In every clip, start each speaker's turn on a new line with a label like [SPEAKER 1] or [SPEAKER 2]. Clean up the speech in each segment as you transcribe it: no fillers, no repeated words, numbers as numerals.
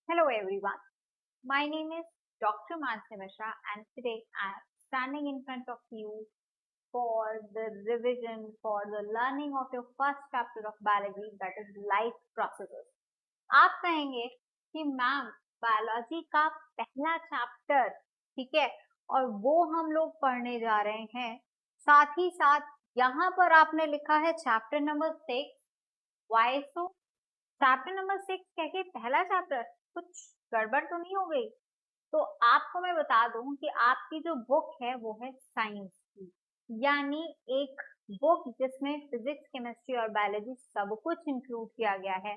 [SPEAKER 1] Hello everyone, my name is Dr. Mansi Mishra and today I am standing in front of you for the revision for the learning of your first chapter of biology, that is life processes. आप कहेंगे कि ma'am biology का पहला chapter, ठीक है, और वो हम लोग पढ़ने जा रहे हैं, साथ ही साथ यहाँ पर आपने लिखा है चैप्टर नंबर 6, वाई सो? चैप्टर नंबर 6 कह के पहला चैप्टर, कुछ गड़बड़ तो नहीं हो गई? तो आपको मैं बता दूं कि आपकी जो बुक है वो है साइंस की, यानी एक बुक जिसमें फिजिक्स, केमिस्ट्री और बायोलॉजी सब कुछ इंक्लूड किया गया है।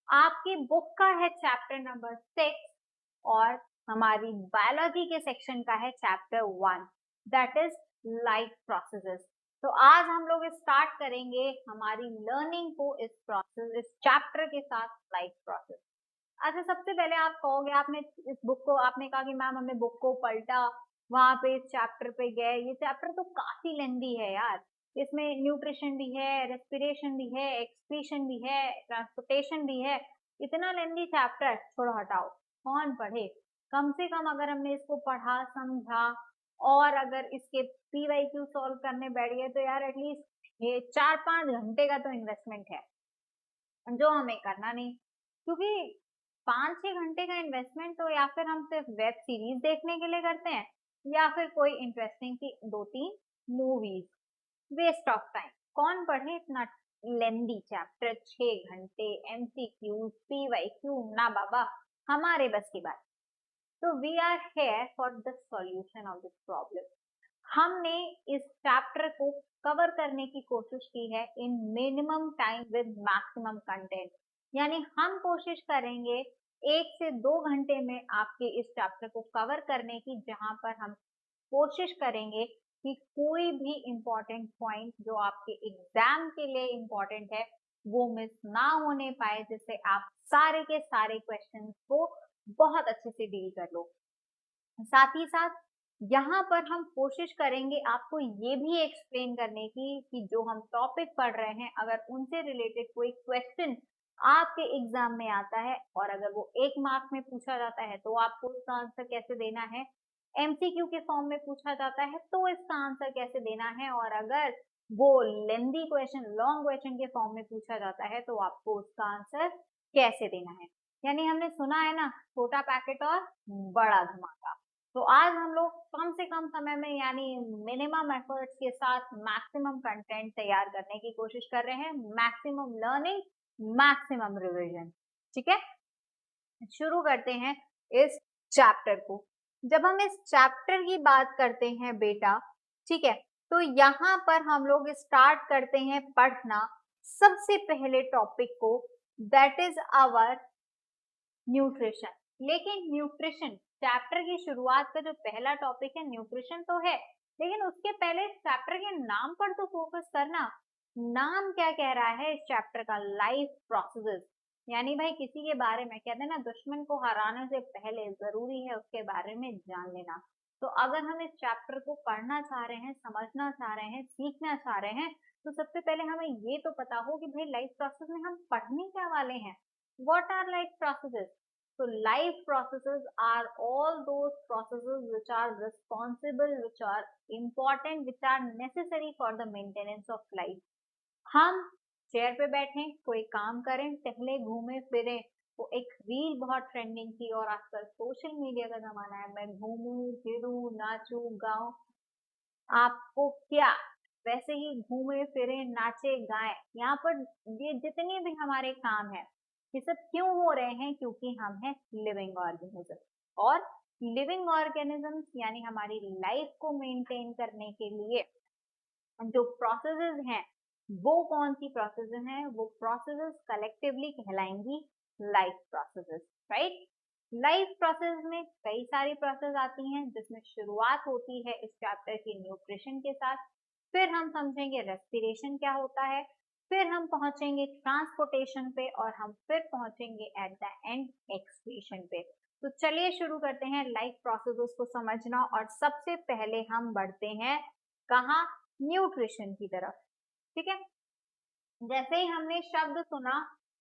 [SPEAKER 1] आपकी बुक का है चैप्टर नंबर 6 और हमारी बायोलॉजी के सेक्शन का है chapter 1, that is life processes. तो आज हम लोग स्टार्ट करेंगे हमारी लर्निंग को इस चैप्टर के साथ, लाइफ प्रोसेस। अच्छा, सबसे पहले आप कहोगे, आपने इस बुक को, आपने कहा कि मैम हमने बुक को पलटा, वहां पे इस चैप्टर पे गए, ये चैप्टर तो काफी लेंदी है यार, इसमें न्यूट्रिशन भी है, रेस्पिरेशन भी है, एक्सक्रीशन भी है, ट्रांसपोर्टेशन भी है, इतना लेंदी चैप्टर, छोड़ो हटाओ, कौन पढ़े। कम से कम अगर हमने इसको पढ़ा, समझा और अगर इसके पीवाईक्यू सॉल्व करने बैठ गए तो यार एटलीस्ट ये 4-5 घंटे का तो इन्वेस्टमेंट है, जो हमें करना नहीं। क्योंकि 5-6 घंटे का इन्वेस्टमेंट तो या फिर हम सिर्फ वेब सीरीज देखने के लिए करते हैं या फिर कोई इंटरेस्टिंग की 2-3 मूवीज, वेस्ट ऑफ टाइम। कौन पढ़े इतना लेंदी चैप्टर, 6 घंटे, एमसीक्यू, पीवाईक्यू, ना बाबा, हमारे बस की बात। तो we are here for the solution of this problem. हमने इस चैप्टर को कवर करने की कोशिश की है इन minimum time with maximum content, यानी हम कोशिश करेंगे 1 से 2 घंटे में आपके इस चैप्टर को कवर करने की, जहां पर हम कोशिश करेंगे कि कोई भी इम्पोर्टेंट पॉइंट जो आपके एग्जाम के लिए इम्पोर्टेंट है वो मिस ना होने पाए, जिससे आप सारे के सारे क्वेश्चंस को बहुत अच्छे से डील कर लो। साथ ही साथ यहाँ पर हम कोशिश करेंगे आपको ये भी एक्सप्लेन करने की कि जो हम टॉपिक पढ़ रहे हैं, अगर उनसे रिलेटेड कोई क्वेश्चन आपके एग्जाम में आता है और अगर वो 1 मार्क में पूछा जाता है तो आपको उसका आंसर कैसे देना है, एमसीक्यू के फॉर्म में पूछा जाता है तो इसका आंसर कैसे देना है, और अगर वो लेंदी क्वेश्चन, लॉन्ग क्वेश्चन के फॉर्म में पूछा जाता है तो आपको उसका आंसर कैसे देना है। यानी हमने सुना है ना, छोटा पैकेट और बड़ा धमाका। तो आज हम लोग कम से कम समय में, यानी मिनिमम एफर्ट्स के साथ मैक्सिमम कंटेंट तैयार करने की कोशिश कर रहे हैं, मैक्सिमम लर्निंग, मैक्सिमम रिवीजन। ठीक है, शुरू करते हैं इस चैप्टर को। जब हम इस चैप्टर की बात करते हैं बेटा, ठीक है, तो यहाँ पर हम लोग स्टार्ट करते हैं पढ़ना सबसे पहले टॉपिक को, दैट इज आवर न्यूट्रिशन। लेकिन न्यूट्रिशन चैप्टर की शुरुआत का जो पहला टॉपिक है, न्यूट्रिशन तो है, लेकिन उसके पहले चैप्टर के नाम पर तो फोकस करना। नाम क्या कह रहा है इस चैप्टर का? Life processes. यानी भाई किसी के बारे में कहते हैं ना, दुश्मन को हराने से पहले जरूरी है उसके बारे में जान लेना। तो अगर हम इस चैप्टर को पढ़ना चाह रहे हैं, समझना चाह रहे हैं, सीखना चाह रहे हैं, तो सबसे पहले हमें ये तो पता हो कि भाई लाइफ प्रोसेस में हम पढ़ने क्या वाले हैं। What are life processes? So life processes are all those processes which are responsible, which are important, which are necessary for the maintenance of life. हम चेयर पे बैठे, कोई काम करें, टहले, घूमे फिरे, वो एक रील बहुत ट्रेंडिंग थी और आजकल सोशल मीडिया का जमाना है, मैं घूमूं फिरूं नाचूं गाऊं, आपको क्या, वैसे ही घूमे फिरे नाचे गाएं। यहाँ पर ये जितने भी हमारे काम है, ये सब क्यों हो रहे हैं? क्योंकि हम हैं लिविंग ऑर्गेनिज्म, और लिविंग ऑर्गेनिज्म यानी हमारी लाइफ को मेंटेन करने के लिए जो प्रोसेसेस हैं, वो कौन सी प्रोसेसेस हैं? वो प्रोसेसेस कलेक्टिवली कहलाएंगी life processes, right. Life process में कई सारी प्रोसेस आती हैं, जिसमें शुरुआत होती है इस चैप्टर की न्यूट्रिशन के साथ, फिर हम समझेंगे रेस्पिरेशन क्या होता है, फिर हम पहुंचेंगे ट्रांसपोर्टेशन पे और हम फिर पहुंचेंगे एट द एंड एक्सक्रीशन पे। तो चलिए शुरू करते हैं लाइफ प्रोसेसेस को समझना, और सबसे पहले हम बढ़ते हैं कहाँ? न्यूट्रिशन की तरफ। ठीक है, जैसे ही हमने शब्द सुना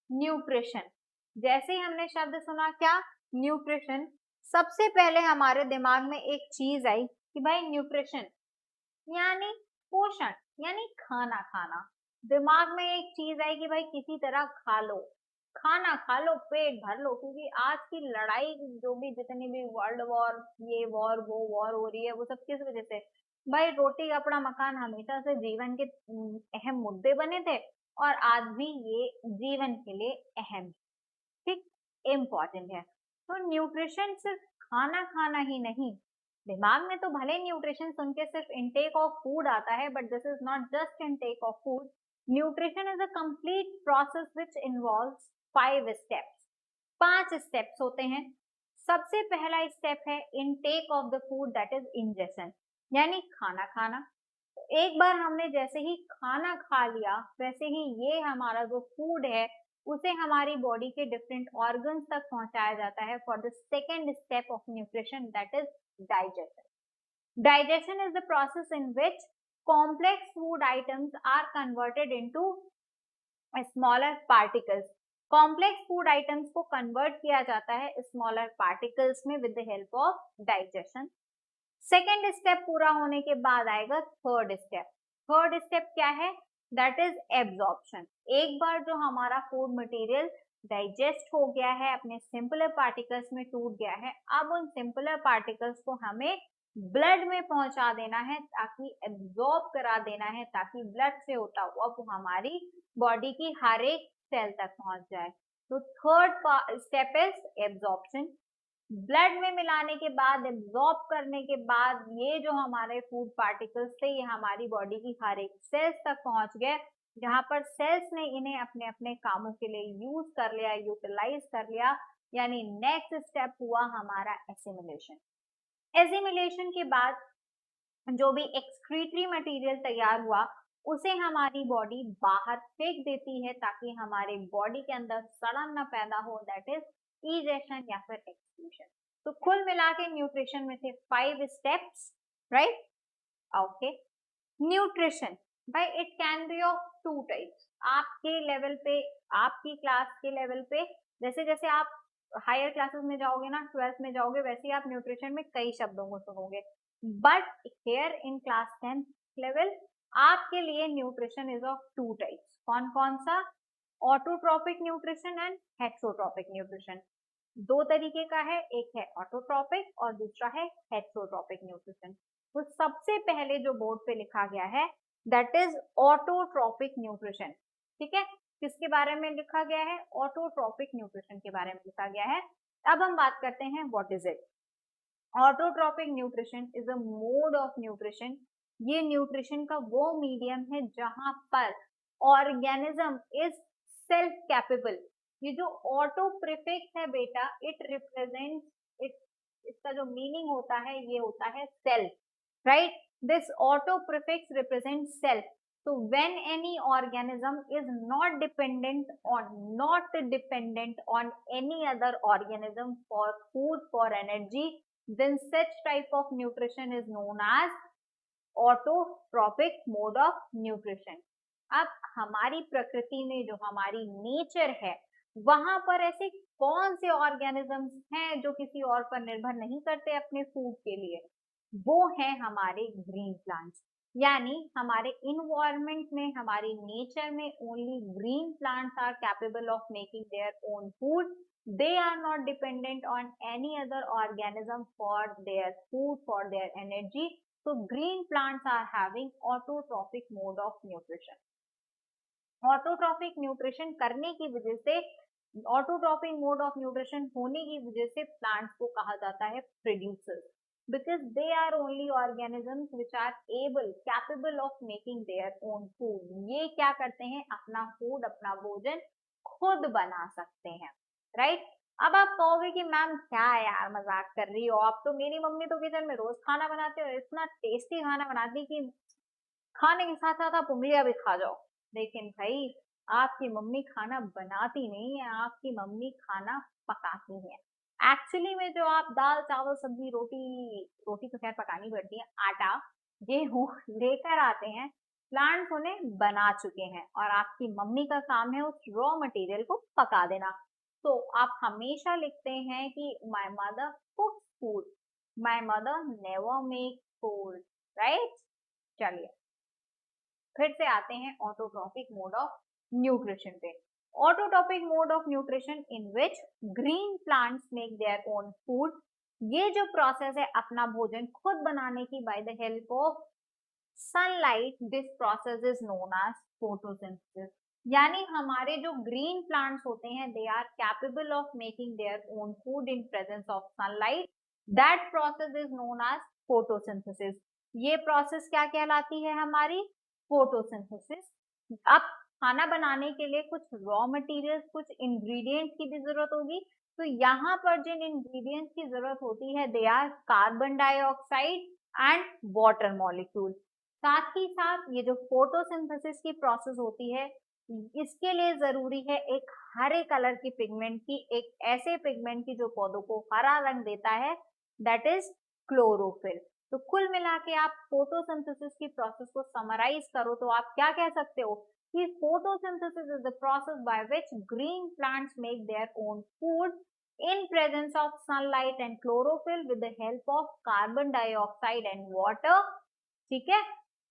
[SPEAKER 1] न्यूट्रिशन, जैसे ही हमने शब्द सुना क्या, न्यूट्रिशन, सबसे पहले हमारे दिमाग में एक चीज आई कि भाई न्यूट्रिशन यानी पोषण, यानी खाना खाना। दिमाग में एक चीज आई कि भाई किसी तरह खा लो, खाना खा लो, पेट भर लो, क्योंकि आज की लड़ाई जो भी जितनी भी वर्ल्ड वॉर, ये वॉर वो वॉर हो रही है, वो सब किस वजह से, भाई रोटी कपड़ा मकान हमेशा से जीवन के अहम मुद्दे बने थे और आज भी ये जीवन के लिए अहम है, ठीक, इम्पोर्टेंट है। तो न्यूट्रिशन सिर्फ खाना खाना ही नहीं, दिमाग में तो भले न्यूट्रिशन सुन के सिर्फ इनटेक ऑफ फूड आता है, but this is not just intake of food. Nutrition is a complete process which involves 5 steps. 5 steps होते हैं। सबसे पहला स्टेप है intake of the food, that is ingestion, यानी खाना खाना। एक बार हमने जैसे ही खाना खा लिया, वैसे ही ये हमारा जो फूड है उसे हमारी बॉडी के डिफरेंट ऑर्गन्स तक पहुंचाया जाता है for the second step of nutrition, that is digestion. Digestion is the process in which complex food items are converted into smaller particles. Complex food items को कन्वर्ट किया जाता है स्मॉलर पार्टिकल्स में with the help of digestion. Second step पूरा होने के बाद आएगा थर्ड स्टेप। थर्ड स्टेप क्या है, दैट इज एब्जॉर्प्शन। एक बार जो हमारा फूड मटेरियल डाइजेस्ट हो गया है, अपने सिंपलर पार्टिकल्स में टूट गया है, अब उन सिंपलर पार्टिकल्स को हमें ब्लड में पहुंचा देना है, ताकि एब्जॉर्ब करा देना है, ताकि ब्लड से होता हुआ वो हमारी बॉडी की हर एक सेल तक पहुंच जाए। तो third step is absorption. Blood में मिलाने के बाद, एब्जॉर्ब करने के बाद, ये जो हमारे फूड पार्टिकल्स थे ये हमारी बॉडी की हर एक सेल्स तक पहुंच गए, जहां पर सेल्स ने इन्हें अपने अपने कामों के लिए यूज कर लिया, यूटिलाइज कर लिया। यानी नेक्स्ट स्टेप हुआ हमारा एसिमिलेशन। एसिमिलेशन के बाद जो भी एक्सक्रीटरी मटेरियल तैयार हुआ उसे हमारी बॉडी बाहर फेंक देती है, ताकि हमारे बॉडी के अंदर सड़न न पैदा हो, दैट इज इजेशन या फिर एक्सक्लूशन। तो कुल मिला के न्यूट्रिशन में थे 5 स्टेप्स, राइट? ओके। न्यूट्रिशन भाई it can be of 2 types. आपके लेवल पे, आपकी क्लास के लेवल पे, जैसे जैसे आप हायर क्लासेस में जाओगे ना, 12th में जाओगे, वैसे ही आप न्यूट्रिशन में कई शब्दों को सुनोगे। But here in class 10th level आपके लिए न्यूट्रिशन इज ऑफ 2 टाइप्स। कौन कौन सा? Autotrophic nutrition and heterotrophic nutrition. 2 तरीके का है, एक है ऑटोट्रॉपिक और दूसरा है हेट्रोट्रॉपिक न्यूट्रिशन। तो सबसे पहले जो बोर्ड पे लिखा गया है दैट इज ऑटोट्रॉपिक न्यूट्रिशन, ठीक है? किसके बारे में लिखा गया है? ऑटोट्रॉपिक न्यूट्रिशन के बारे में लिखा गया है। अब हम बात करते हैं what is it. Autotrophic nutrition is a mode of nutrition. ये न्यूट्रिशन का वो मीडियम है जहां पर ऑर्गेनिज्म इज सेल्फ कैपेबल। ये जो ऑटो प्रीफिक्स है बेटा, इट रिप्रेजेंट इट, इसका जो मीनिंग होता है ये होता है self, right? This auto prefix represents self. So when any organism is not dependent on any other organism for food, for energy, then such type of nutrition is known as autotrophic mode of nutrition. अब हमारी प्रकृति में जो हमारी nature है, वहां पर ऐसे कौन से ऑर्गेनिजम्स हैं जो किसी और पर निर्भर नहीं करते अपने फूड के लिए? वो है हमारे ग्रीन प्लांट्स। यानी हमारे इन्वायरमेंट में, हमारी नेचर में only green plants are capable of making their own food. They are not dependent on any other organism for their food, for their energy. So green plants are having autotrophic mode of nutrition. Autotrophic nutrition करने की वजह से, autotrophic mode of nutrition होने की वजह से plants को कहा जाता है producers, because they are only organisms which are able, capable of making their own food. ये क्या करते हैं? अपना फूड, अपना भोजन खुद बना सकते हैं, राइट? अब आप कहोगे कि मैम क्या है यार, मजाक कर रही हो आप तो, मेरी मम्मी तो किचन में रोज खाना बनाते हो, इतना टेस्टी खाना बनाती कि खाने के साथ साथ आप उंगलियां भी खा जाओ। लेकिन भाई आपकी मम्मी खाना बनाती नहीं है, आपकी मम्मी खाना पकाती है। एक्चुअली में जो आप दाल चावल सब्जी रोटी, रोटी तो खैर पकानी पड़ती है, आटा गेहूं लेकर आते हैं, प्लांट्स उन्हें बना चुके हैं और आपकी मम्मी का काम है उस रॉ मटेरियल को पका देना। तो आप हमेशा लिखते हैं कि my mother cooks food, my mother never make food, right. चलिए फिर से आते हैं ऑटोट्रॉपिक मोड ऑफ न्यूट्रिशन पे। Autotrophic mode of nutrition in which green plants make their own food. ये जो प्रोसेस है अपना भोजन खुद बनाने की by the help of sunlight, this process is known as photosynthesis. यानी हमारे जो ग्रीन प्लांट्स होते हैं they are capable of making their own food in presence of sunlight, that process is known as photosynthesis. ये process क्या कहलाती है हमारी? फोटोसिंथेसिस। अब खाना बनाने के लिए कुछ रॉ मटेरियल्स, कुछ इंग्रेडिएंट्स की भी जरूरत होगी। तो यहाँ पर जिन इंग्रेडिएंट्स की जरूरत होती है they are carbon dioxide and water molecule. साथ ही साथ ये जो फोटोसिंथेसिस की प्रोसेस होती है इसके लिए जरूरी है एक हरे कलर की पिगमेंट की, एक ऐसे पिगमेंट की जो पौधों को हरा रंग देता है, दैट इज क्लोरोफिल। तो कुल मिला के आप फोटोसिंथेसिस की प्रोसेस को समराइज करो तो आप क्या कह सकते हो कि photosynthesis is the process by which green plants make their own food in presence of sunlight and chlorophyll with the help of carbon dioxide and water। ठीक है,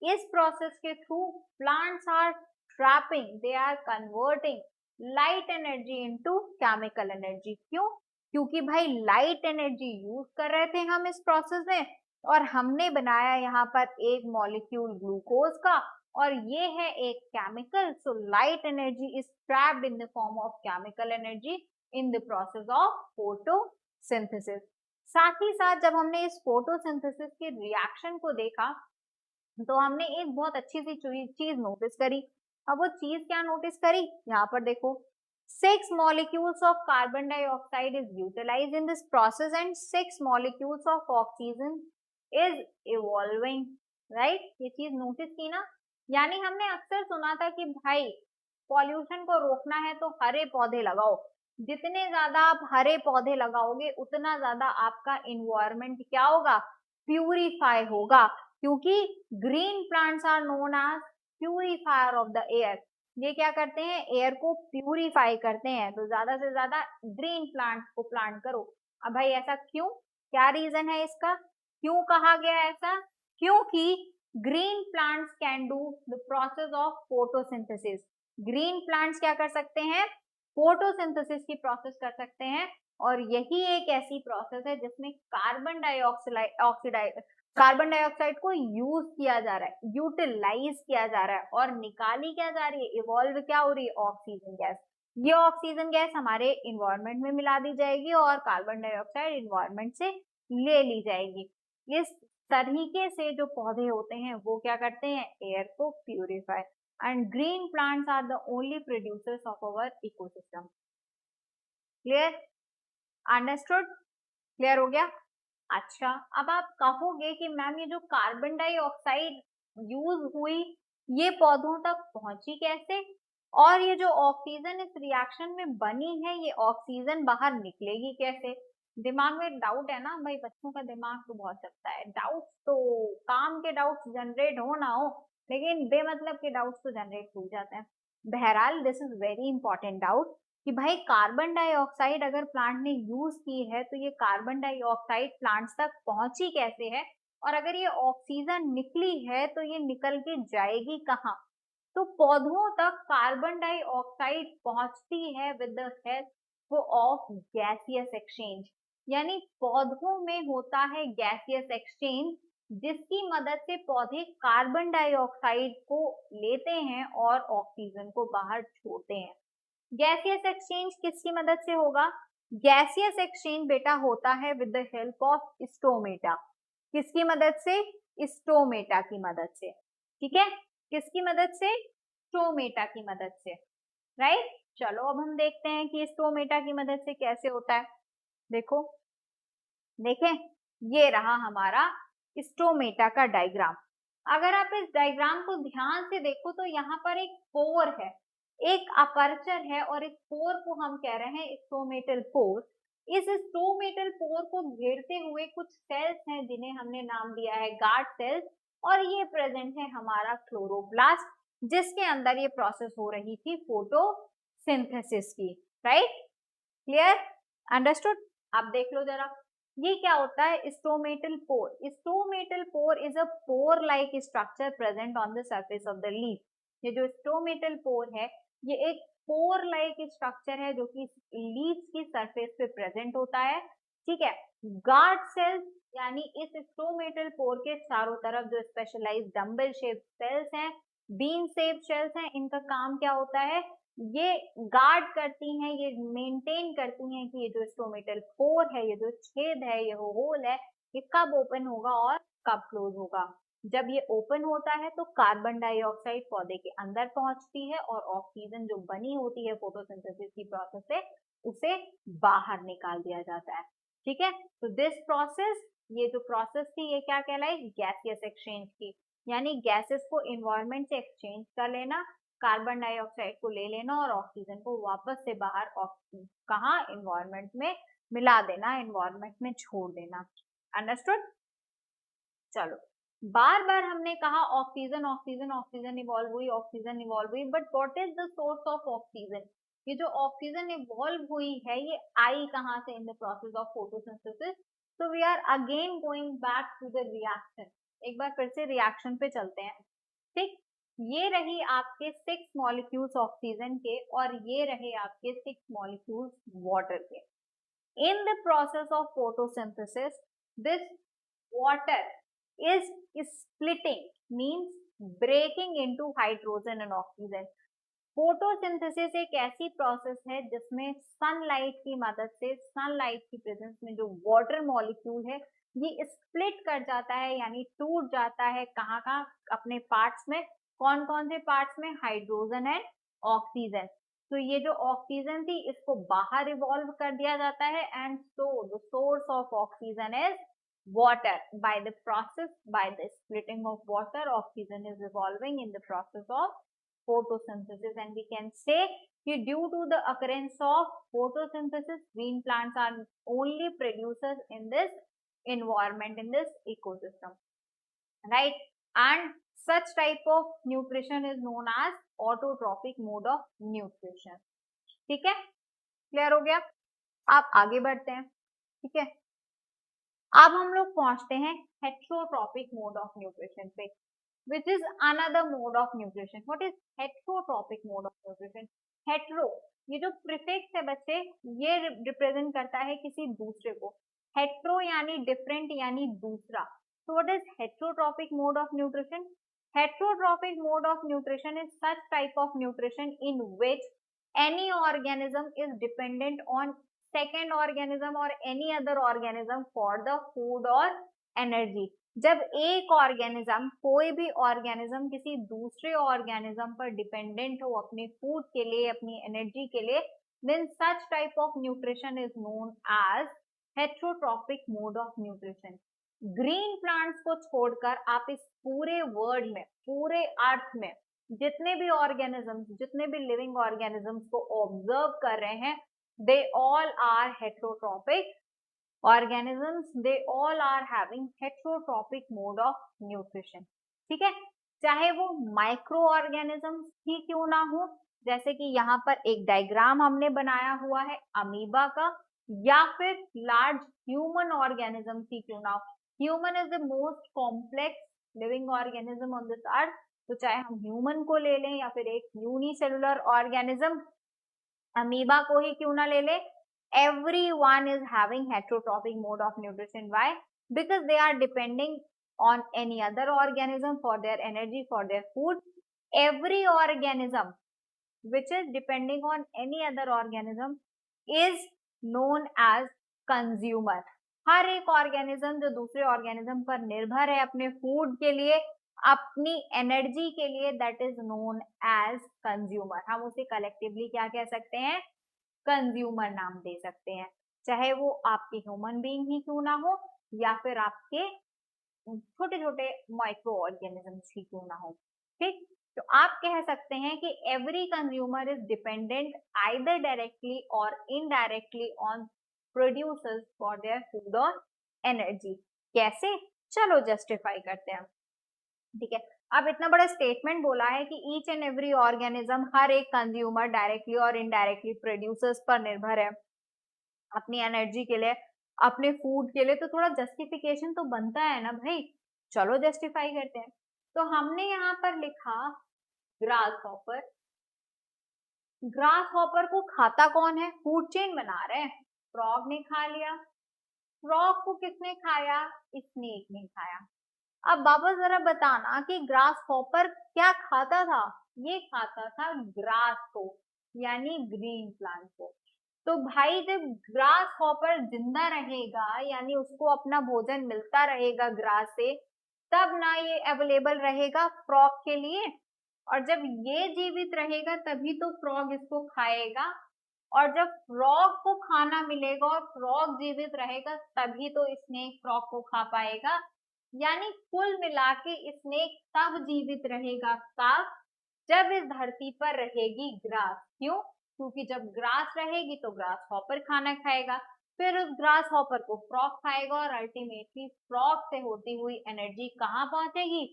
[SPEAKER 1] इस प्रोसेस के through plants are trapping, they are converting light energy into chemical energy. क्यों? क्योंकि भाई light energy use कर रहे थे हम इस प्रोसेस में और हमने बनाया यहाँ पर एक मॉलिक्यूल ग्लूकोज का और ये है एक chemical. So light energy is trapped in the form of chemical energy in the process of photosynthesis. साथ ही साथ जब हमने इस फोटोसिंथेसिस के रिएक्शन को देखा तो हमने एक बहुत अच्छी सी चीज नोटिस करी। अब वो चीज क्या नोटिस करी? यहाँ पर देखो, 6 molecules of carbon dioxide is utilized in this process and 6 molecules of oxygen is evolving, right? ये चीज नोटिस की ना। यानी हमने अक्सर सुना था कि भाई पॉल्यूशन को रोकना है तो हरे पौधे लगाओ, जितने ज्यादा आप हरे पौधे लगाओगे उतना ज्यादा आपका इन्वायरमेंट क्या होगा? प्यूरिफाई होगा, क्योंकि green plants are known as purifier of the air. ये क्या करते हैं? एयर को प्यूरिफाई करते हैं। तो ज्यादा से ज्यादा ग्रीन प्लांट्स को प्लांट करो। अब भाई ऐसा क्यों? क्या रीजन है इसका? क्यों कहा गया ऐसा? क्योंकि green plants can do the process of photosynthesis. Green plants क्या कर सकते हैं? फोटोसिंथेसिस की प्रोसेस कर सकते हैं और यही एक ऐसी प्रोसेस है जिसमें कार्बन डाइऑक्साइड को यूज किया जा रहा है, यूटिलाइज किया जा रहा है और निकाली क्या जा रही है? इवॉल्व क्या हो रही है? Oxygen gas. ये ऑक्सीजन गैस हमारे इन्वायरमेंट में मिला दी जाएगी और कार्बन डाइऑक्साइड इन्वायरमेंट से ले ली जाएगी। इस तरीके से जो पौधे होते हैं वो क्या करते हैं? एयर को purify. And green plants are the only producers of our ecosystem. Clear? Understood? Clear हो गया? अच्छा, अब आप कहोगे कि मैम ये जो कार्बन डाइऑक्साइड यूज हुई ये पौधों तक पहुंची कैसे? और ये जो ऑक्सीजन इस रिएक्शन में बनी है ये ऑक्सीजन बाहर निकलेगी कैसे? दिमाग में डाउट है ना भाई, बच्चों का दिमाग तो बहुत चलता है। डाउट्स तो काम के डाउट्स जनरेट हो ना हो, लेकिन बेमतलब के डाउट्स तो जनरेट हो जाते हैं। बहरहाल this is very important doubt कि भाई कार्बन डाइऑक्साइड अगर प्लांट ने यूज की है तो ये कार्बन डाइऑक्साइड प्लांट्स तक पहुंची कैसे है, और अगर ये ऑक्सीजन निकली है तो ये निकल के जाएगी कहाँ? तो पौधों तक कार्बन डाइऑक्साइड पहुंचती है with the help of gaseous exchange. यानी पौधों में होता है गैसियस एक्सचेंज जिसकी मदद से पौधे कार्बन डाइऑक्साइड को लेते हैं और ऑक्सीजन को बाहर छोड़ते हैं। गैसियस एक्सचेंज किसकी मदद से होगा? गैसियस एक्सचेंज बेटा होता है with the help of stomata. किसकी मदद से? स्टोमेटा की मदद से। ठीक है, किसकी मदद से? स्टोमेटा की मदद से, राइट। चलो अब हम देखते हैं कि स्टोमेटा की मदद से कैसे होता है। देखो, देखें, ये रहा हमारा स्टोमेटा का डायग्राम। अगर आप इस डायग्राम को ध्यान से देखो तो यहाँ पर एक पोर है, एक अपर्चर है और इस पोर को हम कह रहे हैं स्टोमेटल पोर। इस स्टोमेटल पोर को घेरते हुए कुछ सेल्स हैं जिन्हें हमने नाम दिया है गार्ड सेल्स, और ये प्रेजेंट है हमारा क्लोरोप्लास्ट जिसके अंदर ये प्रोसेस हो रही थी फोटोसिंथेसिस की, राइट। Clear, understood. अब देख लो जरा, ये क्या होता है stomatal pore. Stomatal pore is a pore like structure present on the surface of the leaf. ये जो स्टोमेटल पोर है ये एक पोर लाइक स्ट्रक्चर है जो कि लीफ की सरफेस पे प्रेजेंट होता है, ठीक है। गार्ड सेल्स यानी इस स्टोमेटल पोर के चारों तरफ जो स्पेशलाइज्ड डंबल शेप सेल्स हैं, बीन शेप सेल्स हैं, इनका काम क्या होता है, ये गार्ड करती हैं, ये मेंटेन करती हैं कि ये जो स्टोमेटल पोर है, ये जो छेद है, ये होल है, ये कब ओपन होगा और कब क्लोज होगा। जब ये ओपन होता है तो कार्बन डाइऑक्साइड पौधे के अंदर पहुंचती है और ऑक्सीजन जो बनी होती है फोटोसिंथेसिस की प्रोसेस से उसे बाहर निकाल दिया जाता है, ठीक है। तो दिस प्रोसेस, ये जो प्रोसेस थी ये क्या कहलाई, गैसियस एक्सचेंज की, यानी गैसेस को इन्वायरमेंट से एक्सचेंज कर लेना, कार्बन डाइऑक्साइड को ले लेना और ऑक्सीजन को वापस से बाहर कहाँ, इन्वायरमेंट में मिला देना, इन्वायरमेंट में छोड़ देना, अंडरस्टूड। चलो, बार बार हमने कहा ऑक्सीजन ऑक्सीजन ऑक्सीजन इवॉल्व हुई, ऑक्सीजन इवॉल्व हुई, but what is the source of oxygen. ये जो ऑक्सीजन इवॉल्व हुई है ये आई कहाँ से, in the process of photosynthesis. so we are again going back to the reaction, एक बार फिर से रिएक्शन पे चलते हैं, ठीक। ये रही आपके 6 मॉलिक्यूल्स ऑक्सीजन के और ये रहे आपके 6 मॉलिक्यूल्स वाटर के। In the process of photosynthesis, this water is splitting, means breaking into hydrogen and oxygen. Photosynthesis एक ऐसी प्रोसेस है जिसमें सनलाइट की मदद से, सनलाइट की प्रेजेंस में जो वाटर मॉलिक्यूल है ये स्प्लिट कर जाता है, यानी टूट जाता है, कहाँ कहाँ, अपने पार्ट्स में। कौन कौन से पार्ट्स में, हाइड्रोजन एंड ऑक्सीजन। तो ये जो ऑक्सीजन थी इसको बाहर इवॉल्व कर दिया जाता है, and so the source of oxygen is water. By the process, by the splitting of water, oxygen is evolving in the process of photosynthesis, and we can say कि due to the occurrence of photosynthesis, green plants are only producers in this environment, in this ecosystem, right? And such type of nutrition is known as autotrophic mode of nutrition. ठीक है, clear हो गया। आप आगे बढ़ते हैं, ठीक है। अब हम लोग पहुंचते हैं हेट्रोट्रॉपिक मोड ऑफ न्यूट्रिशन पे, which is another mode of nutrition. What is heterotropic mode of nutrition? Hetero, ये जो प्रीफिक्स है बच्चे, ये रिप्रेजेंट करता है किसी दूसरे को। हेट्रो यानी डिफरेंट यानी दूसरा। So what is heterotropic mode of nutrition? Heterotropic mode of nutrition is such type of nutrition in which any organism is dependent on second organism or any other organism for the food or energy. जब एक organism, कोई भी organism किसी दूसरे organism पर dependent हो अपने food के लिए, अपनी एनर्जी के लिए, then such type of nutrition is known as heterotropic mode of nutrition. Green plants को छोड़कर आप इस पूरे वर्ल्ड में, पूरे अर्थ में जितने भी ऑर्गेनिजम्स, जितने भी लिविंग ऑर्गेनिजम्स को ऑब्जर्व कर रहे हैं, they all are heterotropic organisms, they all are having heterotropic mode of nutrition, ठीक है। चाहे वो माइक्रो ऑर्गेनिजम्स ही क्यों ना हो, जैसे कि यहाँ पर एक डायग्राम हमने बनाया हुआ है अमीबा का, या फिर लार्ज ह्यूमन ऑर्गेनिज्म ही क्यों ना हो। Human is the most complex living organism on this earth, तो चाहे हम ह्यूमन को ले लें या फिर एक यूनिसेलुलर ऑर्गेनिज्म अमीबा को ही क्यों ना ले लें, everyone is having heterotropic mode of nutrition. Why? Because they are depending on any other organism for their energy, for their food. Every organism which is depending on any other organism is known as consumer. हर एक organism जो दूसरे organism पर निर्भर है अपने food के लिए, अपनी एनर्जी के लिए, that is known as consumer. हम उसे कलेक्टिवली क्या कह सकते हैं, कंज्यूमर नाम दे सकते हैं, चाहे वो आपके ह्यूमन बीइंग ही क्यों ना हो या फिर आपके छोटे छोटे माइक्रो ऑर्गेनिजम्स ही क्यों ना हो, ठीक। तो आप कह सकते हैं कि every consumer is dependent either directly और indirectly on producers for their food और एनर्जी। कैसे, चलो जस्टिफाई करते हैं, ठीक है। अब इतना बड़ा स्टेटमेंट बोला है कि ईच एंड एवरी ऑर्गेनिज्म, हर एक कंज्यूमर डायरेक्टली और इनडायरेक्टली प्रोड्यूसर्स पर निर्भर है, अपनी एनर्जी के लिए, अपने फूड के लिए, तो थोड़ा जस्टिफिकेशन तो बनता है ना भाई, चलो जस्टिफाई करते हैं। तो हमने यहाँ पर लिखा ग्रास हॉपर। ग्रास हॉपर को खाता कौन है? फूड चेन बना रहे हैं। फ्रॉग ने खा लिया। फ्रॉग को किसने खाया? स्नेक ने खाया। अब बाबा जरा बताना कि ग्रास हॉपर क्या खाता था? ये खाता था ग्रास को, यानी ग्रीन प्लांट को। तो भाई जब ग्रास हॉपर जिंदा रहेगा, यानी उसको अपना भोजन मिलता रहेगा ग्रास से, तब ना ये अवेलेबल रहेगा फ्रॉग के लिए। और जब ये जीवित रहेगा तभी तो फ्रॉग इसको खाएगा। और जब फ्रॉग को खाना मिलेगा और फ्रॉग जीवित रहेगा तभी तो स्नेक फ्रॉग को खा पाएगा। यानी कुल मिला के स्नेक तब जीवित रहेगा कब? जब इस धरती पर रहेगी ग्रास। क्यों? क्योंकि जब ग्रास रहेगी तो ग्रास हॉपर खाना खाएगा, फिर उस ग्रास हॉपर को फ्रॉग खाएगा और अल्टीमेटली फ्रॉग से होती हुई एनर्जी कहाँ पहुंचेगी?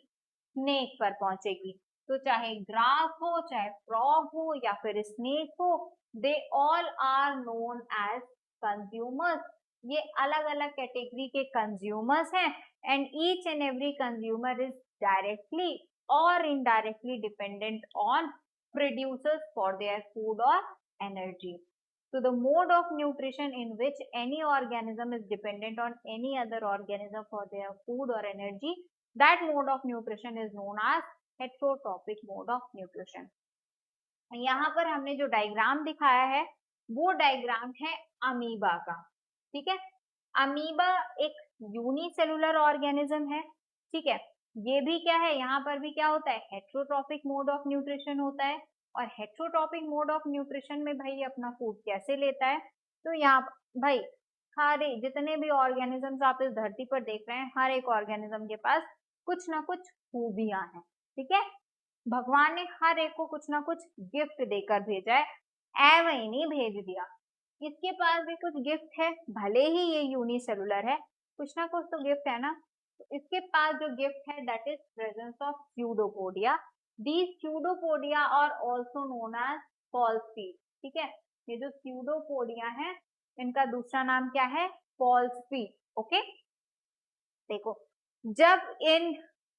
[SPEAKER 1] स्नेक पर पहुंचेगी। तो चाहे ग्रास हो, चाहे फ्रॉग हो, या फिर स्नेक हो, they all are known as consumers. ये अलग अलग कैटेगरी के कंज्यूमर्स हैं, and each and every consumer is directly और indirectly dependent on producers for their food or energy. So the mode of nutrition in which any organism is dependent on any other organism for their food or energy, that mode of nutrition is known as heterotrophic mode of nutrition. यहाँ पर हमने जो diagram दिखाया है वो diagram है amoeba का। ठीक है, अमीबा एक यूनिसेलुलर ऑर्गेनिज्म है। ठीक है, ये भी क्या है, यहाँ पर भी क्या होता है? हेट्रोट्रॉपिक मोड ऑफ न्यूट्रिशन होता है। और हेट्रोट्रॉपिक मोड ऑफ न्यूट्रिशन में भाई अपना फूड कैसे लेता है? तो यहाँ भाई सारे जितने भी ऑर्गेनिजम्स आप इस धरती पर देख रहे हैं, हर एक ऑर्गेनिज्म के पास कुछ ना कुछ खूबियां हैं। ठीक है, भगवान ने हर एक को कुछ ना कुछ गिफ्ट देकर भेजा है, ऐवे ही नहीं भेज दिया। इसके पास भी कुछ गिफ्ट है, भले ही ये यूनिसेलुलर है, कुछ ना कुछ तो गिफ्ट है ना। तो इसके पास जो गिफ्ट है that is presence of pseudopodia. These pseudopodia are also known as false feet. ठीक है, ये जो स्यूडोपोडिया है इनका दूसरा नाम क्या है? False feet. ओके, देखो जब इन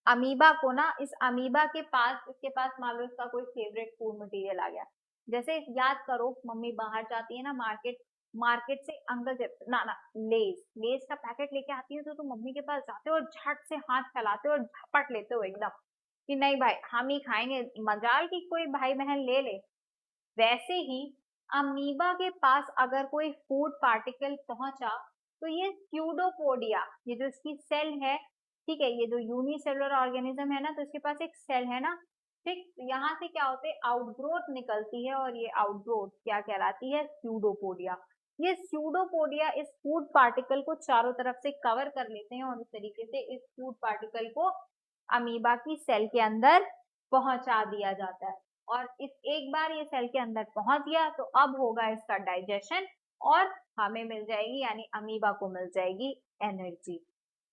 [SPEAKER 1] अमीबा को ना, इस अमीबा के पास, इसके पास मान लो इसका कोई फेवरेट फूड मटेरियल आ गया। जैसे याद करो, मम्मी बाहर जाती है ना मार्केट, मार्केट से अंकल से ना ना लेस लेस का पैकेट लेके आती है, तो तुम मम्मी के पास जाते हो और झट से हाथ फैलाते हो और झपट लेते हो एकदम कि नहीं भाई हम ही खाएंगे, मजाल की कोई भाई बहन ले ले। वैसे ही अमीबा के पास अगर कोई फूड पार्टिकल पहुंचा, तो ये स्यूडोपोडिया, ये जो इसकी सेल है, ठीक है, ये जो यूनिसेलुलर ऑर्गेनिज्म है ना, तो इसके पास एक सेल है ना। ठीक, यहाँ से क्या होते हैं? आउटग्रोथ निकलती है, और ये आउटग्रोथ क्या कहलाती है? स्यूडोपोडिया। ये स्यूडोपोडिया इस फूड पार्टिकल को चारों तरफ से कवर कर लेते हैं और इस तरीके से इस फूड पार्टिकल को अमीबा की सेल के अंदर पहुंचा दिया जाता है। और इस एक बार ये सेल के अंदर पहुंच गया तो अब होगा इसका डाइजेशन, और हमें मिल जाएगी, यानी अमीबा को मिल जाएगी एनर्जी।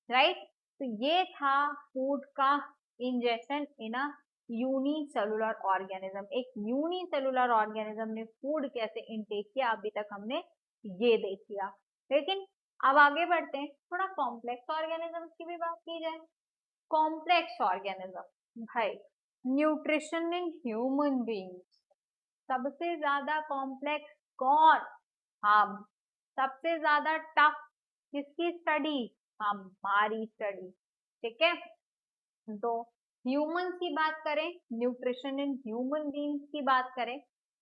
[SPEAKER 1] राइट, तो ये था फूड का इंजेक्शन इन अ यूनिसेलुलर ऑर्गेनिज्म। एक यूनिसेलुलर ऑर्गेनिज्म ने फूड कैसे इनटेक किया, अभी तक हमने ये देख लिया। लेकिन अब आगे बढ़ते हैं, थोड़ा कॉम्प्लेक्स ऑर्गेनिज्म की भी बात की जाए। कॉम्प्लेक्स ऑर्गेनिज्म भाई, न्यूट्रिशन इन ह्यूमन बींग्स, सबसे ज्यादा कॉम्प्लेक्स कौन? हम। सबसे ज्यादा टफ किसकी स्टडी? हमारी स्टडी। ठीक है, तो ह्यूमंस की बात करें, न्यूट्रिशन इन ह्यूमन बींग्स की बात करें,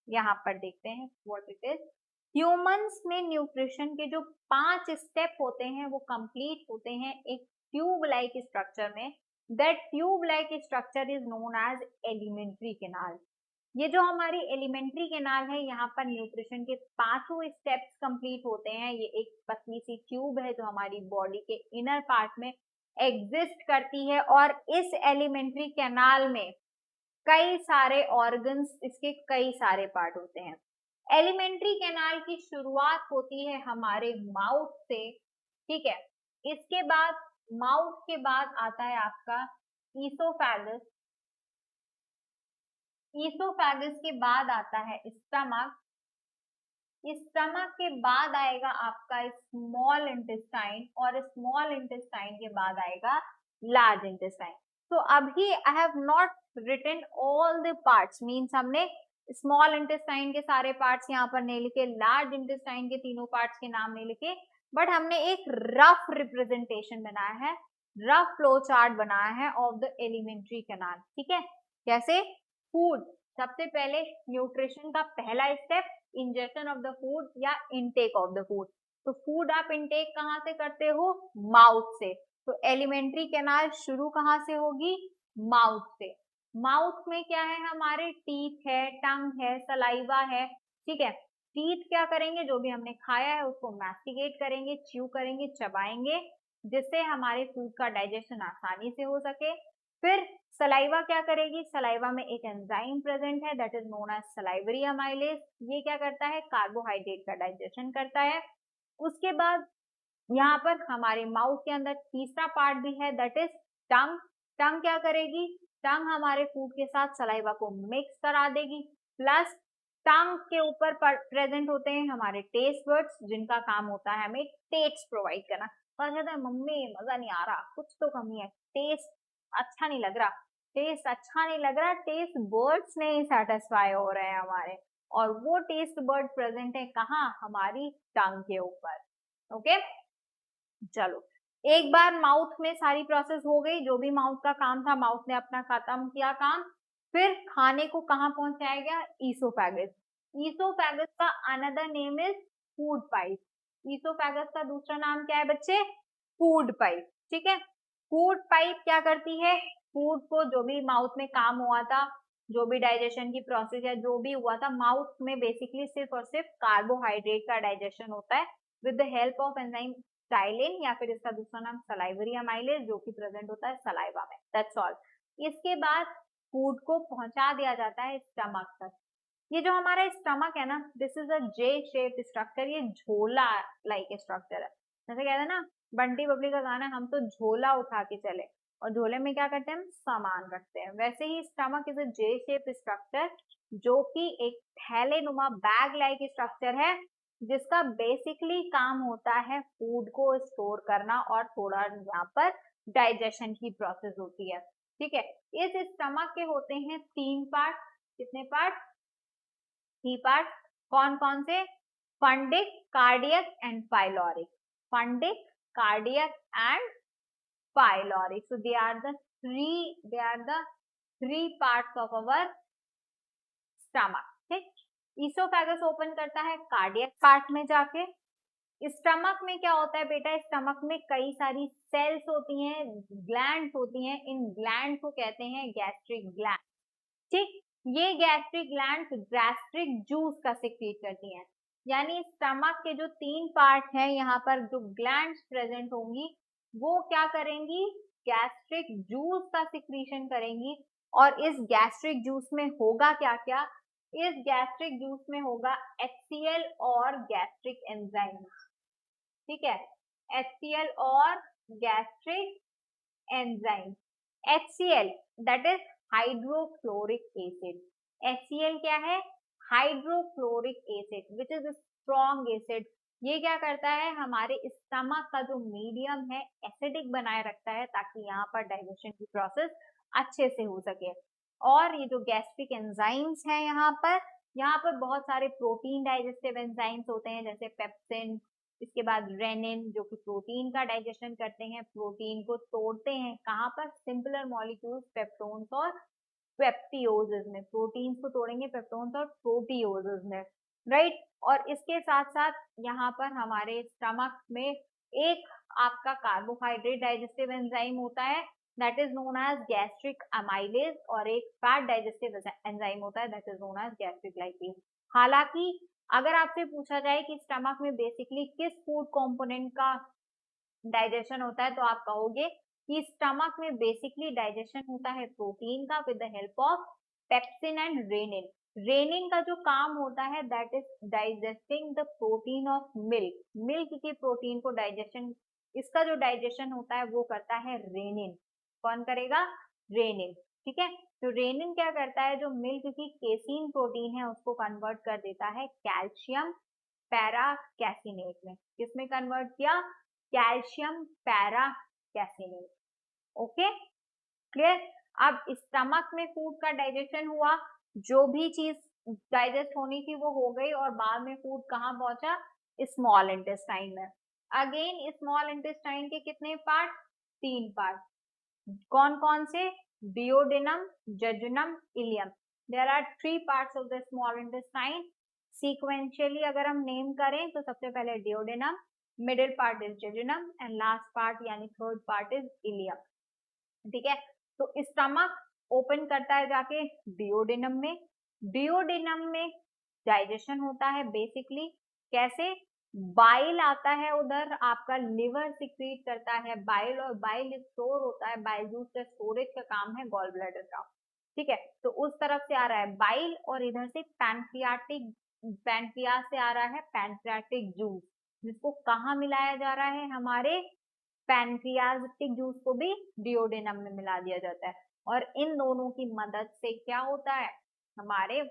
[SPEAKER 1] यहाँ पर देखते हैं व्हाट इट इज। ह्यूमंस में न्यूट्रिशन के जो 5 स्टेप होते हैं वो कंप्लीट होते हैं एक ट्यूब लाइक स्ट्रक्चर में। That tube like structure is known as alimentary canal. ये जो हमारी एलिमेंट्री कैनाल है, यहाँ पर न्यूट्रिशन के 5 स्टेप्स कंप्लीट होते हैं। ये एक पतली सी ट्यूब है जो हमारी बॉडी के इनर पार्ट में एग्जिस्ट करती है, और इस एलिमेंट्री कैनाल में कई सारे ऑर्गन्स, इसके कई सारे पार्ट होते हैं। एलिमेंट्री कैनाल की शुरुआत होती है हमारे माउथ से। ठीक है, इसके बाद माउथ के बाद आता है आपका ईसोफेगस। ईसोफेगस के बाद आता है स्टमक। स्टमक के बाद आएगा आपका स्मॉल इंटेस्टाइन और स्मॉल इंटेस्टाइन के बाद आएगा लार्ज इंटेस्टाइन। तो अभी I have not written all the parts, means हमने स्मॉल इंटेस्टाइन के सारे पार्ट्स यहाँ पर नहीं लिखे, लार्ज इंटेस्टाइन के तीनों पार्ट्स के नाम नहीं लिखे, बट हमने एक रफ रिप्रेजेंटेशन बनाया है, रफ फ्लो चार्ट बनाया है ऑफ द एलिमेंट्री कैनाल। ठीक है, कैसे? फूड, सबसे पहले न्यूट्रिशन का पहला step injection of the food या इनटेक ऑफ द फूड। तो फूड आप इनटेक कहाँ से करते हो? माउथ से। तो एलिमेंट्री कैनाल शुरू कहाँ से होगी? माउथ से। माउथ में क्या है? हमारे टीथ है, टंग है, सलाइवा है। ठीक है, टीथ क्या करेंगे? जो भी हमने खाया है उसको मैस्टिकेट करेंगे, च्यू करेंगे, चबाएंगे, जिससे हमारे फूड का डाइजेशन आसानी से हो सके। फिर सलाइवा क्या करेगी? सलाइवा में एक एंजाइम प्रेजेंट है that is known as salivary amylase. ये क्या करता है? कार्बोहाइड्रेट का डाइजेशन करता है। उसके बाद यहाँ पर हमारे माउथ के अंदर तीसरा पार्ट भी है दैट इज टंग। टंग क्या करेगी? टंग हमारे फूड के साथ सलाइवा को मिक्स करा देगी। प्लस टंग के ऊपर प्रेजेंट होते हैं हमारे टेस्ट बर्ड्स, जिनका काम होता है हमें टेस्ट प्रोवाइड करना। कहा जाता है मम्मी मजा नहीं आ रहा, कुछ तो कमी है, टेस्ट अच्छा नहीं लग रहा, टेस्ट अच्छा नहीं लग रहा, टेस्ट बर्ड्स नहीं सेटिस्फाई हो रहे हैं हमारे, और वो टेस्ट बर्ड प्रेजेंट है कहाँ? हमारी टंग के ऊपर। ओके, चलो एक बार माउथ में सारी प्रोसेस हो गई, जो भी माउथ का काम था माउथ ने अपना खत्म किया काम। फिर खाने को कहाँ पहुंचाया गया? ईसोफेगस। ईसोफेगस का another name is food pipe. Oesophagus का दूसरा नाम क्या है बच्चे? Food pipe. ठीक है, फूड पाइप क्या करती है? फूड को जो भी माउथ में काम हुआ था, जो भी डाइजेशन की प्रोसेस है, जो भी हुआ था माउथ में, बेसिकली सिर्फ और सिर्फ कार्बोहाइड्रेट का डाइजेशन होता है with the help of enzyme ptyalin, या फिर इसका दूसरा नाम सलाइवरी अमाइलेज, जो कि प्रेजेंट होता है सलाइवा में। That's all. इसके बाद फूड को पहुंचा दिया जाता है स्टमक तक। ये जो हमारा स्टमक है ना, this is a J shape structure, ये झोला लाइक स्ट्रक्चर है। जैसे कहते हैं ना बंटी बबली का गाना, हम तो झोला उठा के चले, और झोले में क्या करते हैं? हम सामान रखते हैं। वैसे ही stomach is a J shape structure, जो कि एक थैले नुमा बैग लाइक स्ट्रक्चर है, जिसका बेसिकली काम होता है फूड को स्टोर करना, और थोड़ा यहाँ पर डाइजेशन की प्रोसेस होती है। ठीक है, इस स्टमक के होते हैं 3 पार्ट। कितने पार्ट? 3 पार्ट। कौन कौन से? Fundic, cardiac and pyloric. Fundic, cardiac and pyloric. So they are the three parts of our stomach. ठीक, ईसोफेगस ओपन करता है कार्डियक पार्ट में जाके। स्टमक में क्या होता है बेटा? स्टमक में कई सारी सेल्स होती हैं, ग्लैंड्स होती हैं। इन ग्लैंड को कहते हैं गैस्ट्रिक ग्लैंड। ठीक, ये गैस्ट्रिक ग्लैंड गैस्ट्रिक जूस का सिक्रीट करती हैं। यानी स्टमक के जो 3 पार्ट हैं, यहाँ पर जो ग्लैंड्स प्रेजेंट होंगी, वो क्या करेंगी? गैस्ट्रिक जूस का सिक्रीशन करेंगी। और इस गैस्ट्रिक जूस में होगा क्या क्या? इस गैस्ट्रिक जूस में होगा HCl और गैस्ट्रिक एंजाइम। ठीक है, HCl और gastric enzyme. HCl that is hydrochloric acid. HCl क्या है? Hydrochloric acid which is strong acid. ये क्या करता है? हमारे स्टमक का जो मीडियम है एसिडिक बनाए रखता है, ताकि यहाँ पर डाइजेशन की प्रोसेस अच्छे से हो सके। और ये जो गैस्ट्रिक एंजाइम्स हैं यहाँ पर बहुत सारे प्रोटीन डाइजेस्टिव एंजाइम्स होते हैं, जैसे पेप्सिन, इसके बाद रेनिन, जो कि प्रोटीन का डाइजेशन करते हैं, प्रोटीन को तोड़ते हैं कहाँ पर? सिंपलर मॉलिक्यूल्स पेप्टोन्स और पेप्टियोजेस में। प्रोटीन्स को तोड़ेंगे पेप्टोन्स और प्रोटियोजेस में, राइट। और इसके साथ साथ यहाँ पर हमारे स्टमक में एक आपका कार्बोहाइड्रेट डाइजेस्टिव एंजाइम होता है that is known as gastric amylase, और एक फैट डाइजेस्टिव एंजाइम होता है that is known as gastric lipase. हालांकि अगर आपसे पूछा जाए कि स्टमक में बेसिकली किस फूड कंपोनेंट का डाइजेशन होता है, तो आप कहोगे कि स्टमक में बेसिकली डाइजेशन होता है प्रोटीन का with the help of pepsin and rennin. Rennin का जो काम होता है that is digesting the protein of milk. Milk की प्रोटीन को डाइजेशन, इसका जो डाइजेशन होता है वो करता है रेनिन। कौन करेगा? रेनिन। ठीक है, तो रेनिन क्या करता है? जो मिल्क की केसीन प्रोटीन है उसको कन्वर्ट कर देता है कैल्शियम पैरा कैसिनेट में। किसमें कन्वर्ट किया? Calcium paracaseinate. Okay, clear. अब स्टमक में फूड का डाइजेशन हुआ, जो भी चीज डाइजेस्ट होनी थी वो हो गई, और बाद में फूड कहाँ पहुंचा? स्मॉल इंटेस्टाइन में। अगेन स्मॉल इंटेस्टाइन के कितने पार्ट? 3 पार्ट। कौन कौन से? Duodenum, jejunum, ileum. There are 3 parts of the small intestine. Sequentially अगर हम नेम करें तो सबसे पहले duodenum, middle part is jejunum, and last part यानी थर्ड पार्ट इज इलियम। ठीक है, तो स्टमक ओपन करता है जाके डिओडेनम में। डिओडेनम में डाइजेशन होता है बेसिकली कैसे? बाइल आता है उधर, आपका लिवर सिक्रीट करता है बाइल, और बाइल स्टोर होता है, बाइल जूस का स्टोरेज का काम है गॉल ब्लैडर का। ठीक है, तो उस तरफ से आ रहा है बाइल, और इधर से पैनक्रियास से आ रहा है पैनक्रियाटिक जूस, जिसको कहाँ मिलाया जा रहा है? हमारे पैनक्रियाटिक जूस को भी डिओडेनम में मिला दिया जाता है, और इन दोनों की मदद से क्या होता है? हमारे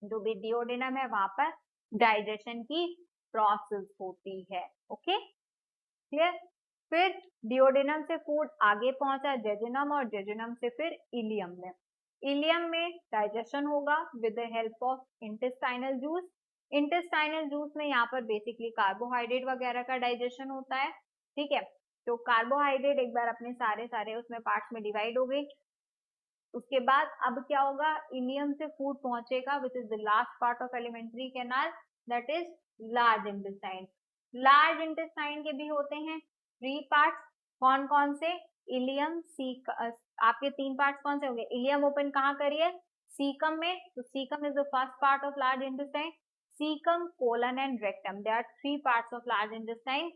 [SPEAKER 1] जो भी डिओडेनम है वहां पर डाइजेशन की प्रोसेस होती है। Okay, clear. फिर डिओडेनम से फूड आगे पहुंचा जेजुनम, और जेजुनम से फिर इलियम में। इलियम में डाइजेशन होगा with the help of intestinal juice. Intestinal juice में यहाँ पर बेसिकली कार्बोहाइड्रेट वगैरह का डाइजेशन होता है। ठीक है, तो कार्बोहाइड्रेट एक बार अपने सारे उसमें पार्ट्स में डिवाइड हो गई। उसके बाद अब क्या होगा? इलियम से फूड पहुंचेगा विच is the last part of alimentary canal, that is large intestine. Large intestine के भी होते हैं 3 पार्ट्स। कौन कौन से? इलियम, आपके 3 पार्ट्स कौन से होंगे? इलियम ओपन कहाँ करिए? सीकम में, तो caecum is the first part of large intestine. Caecum, colon and rectum, there are 3 parts of large intestine.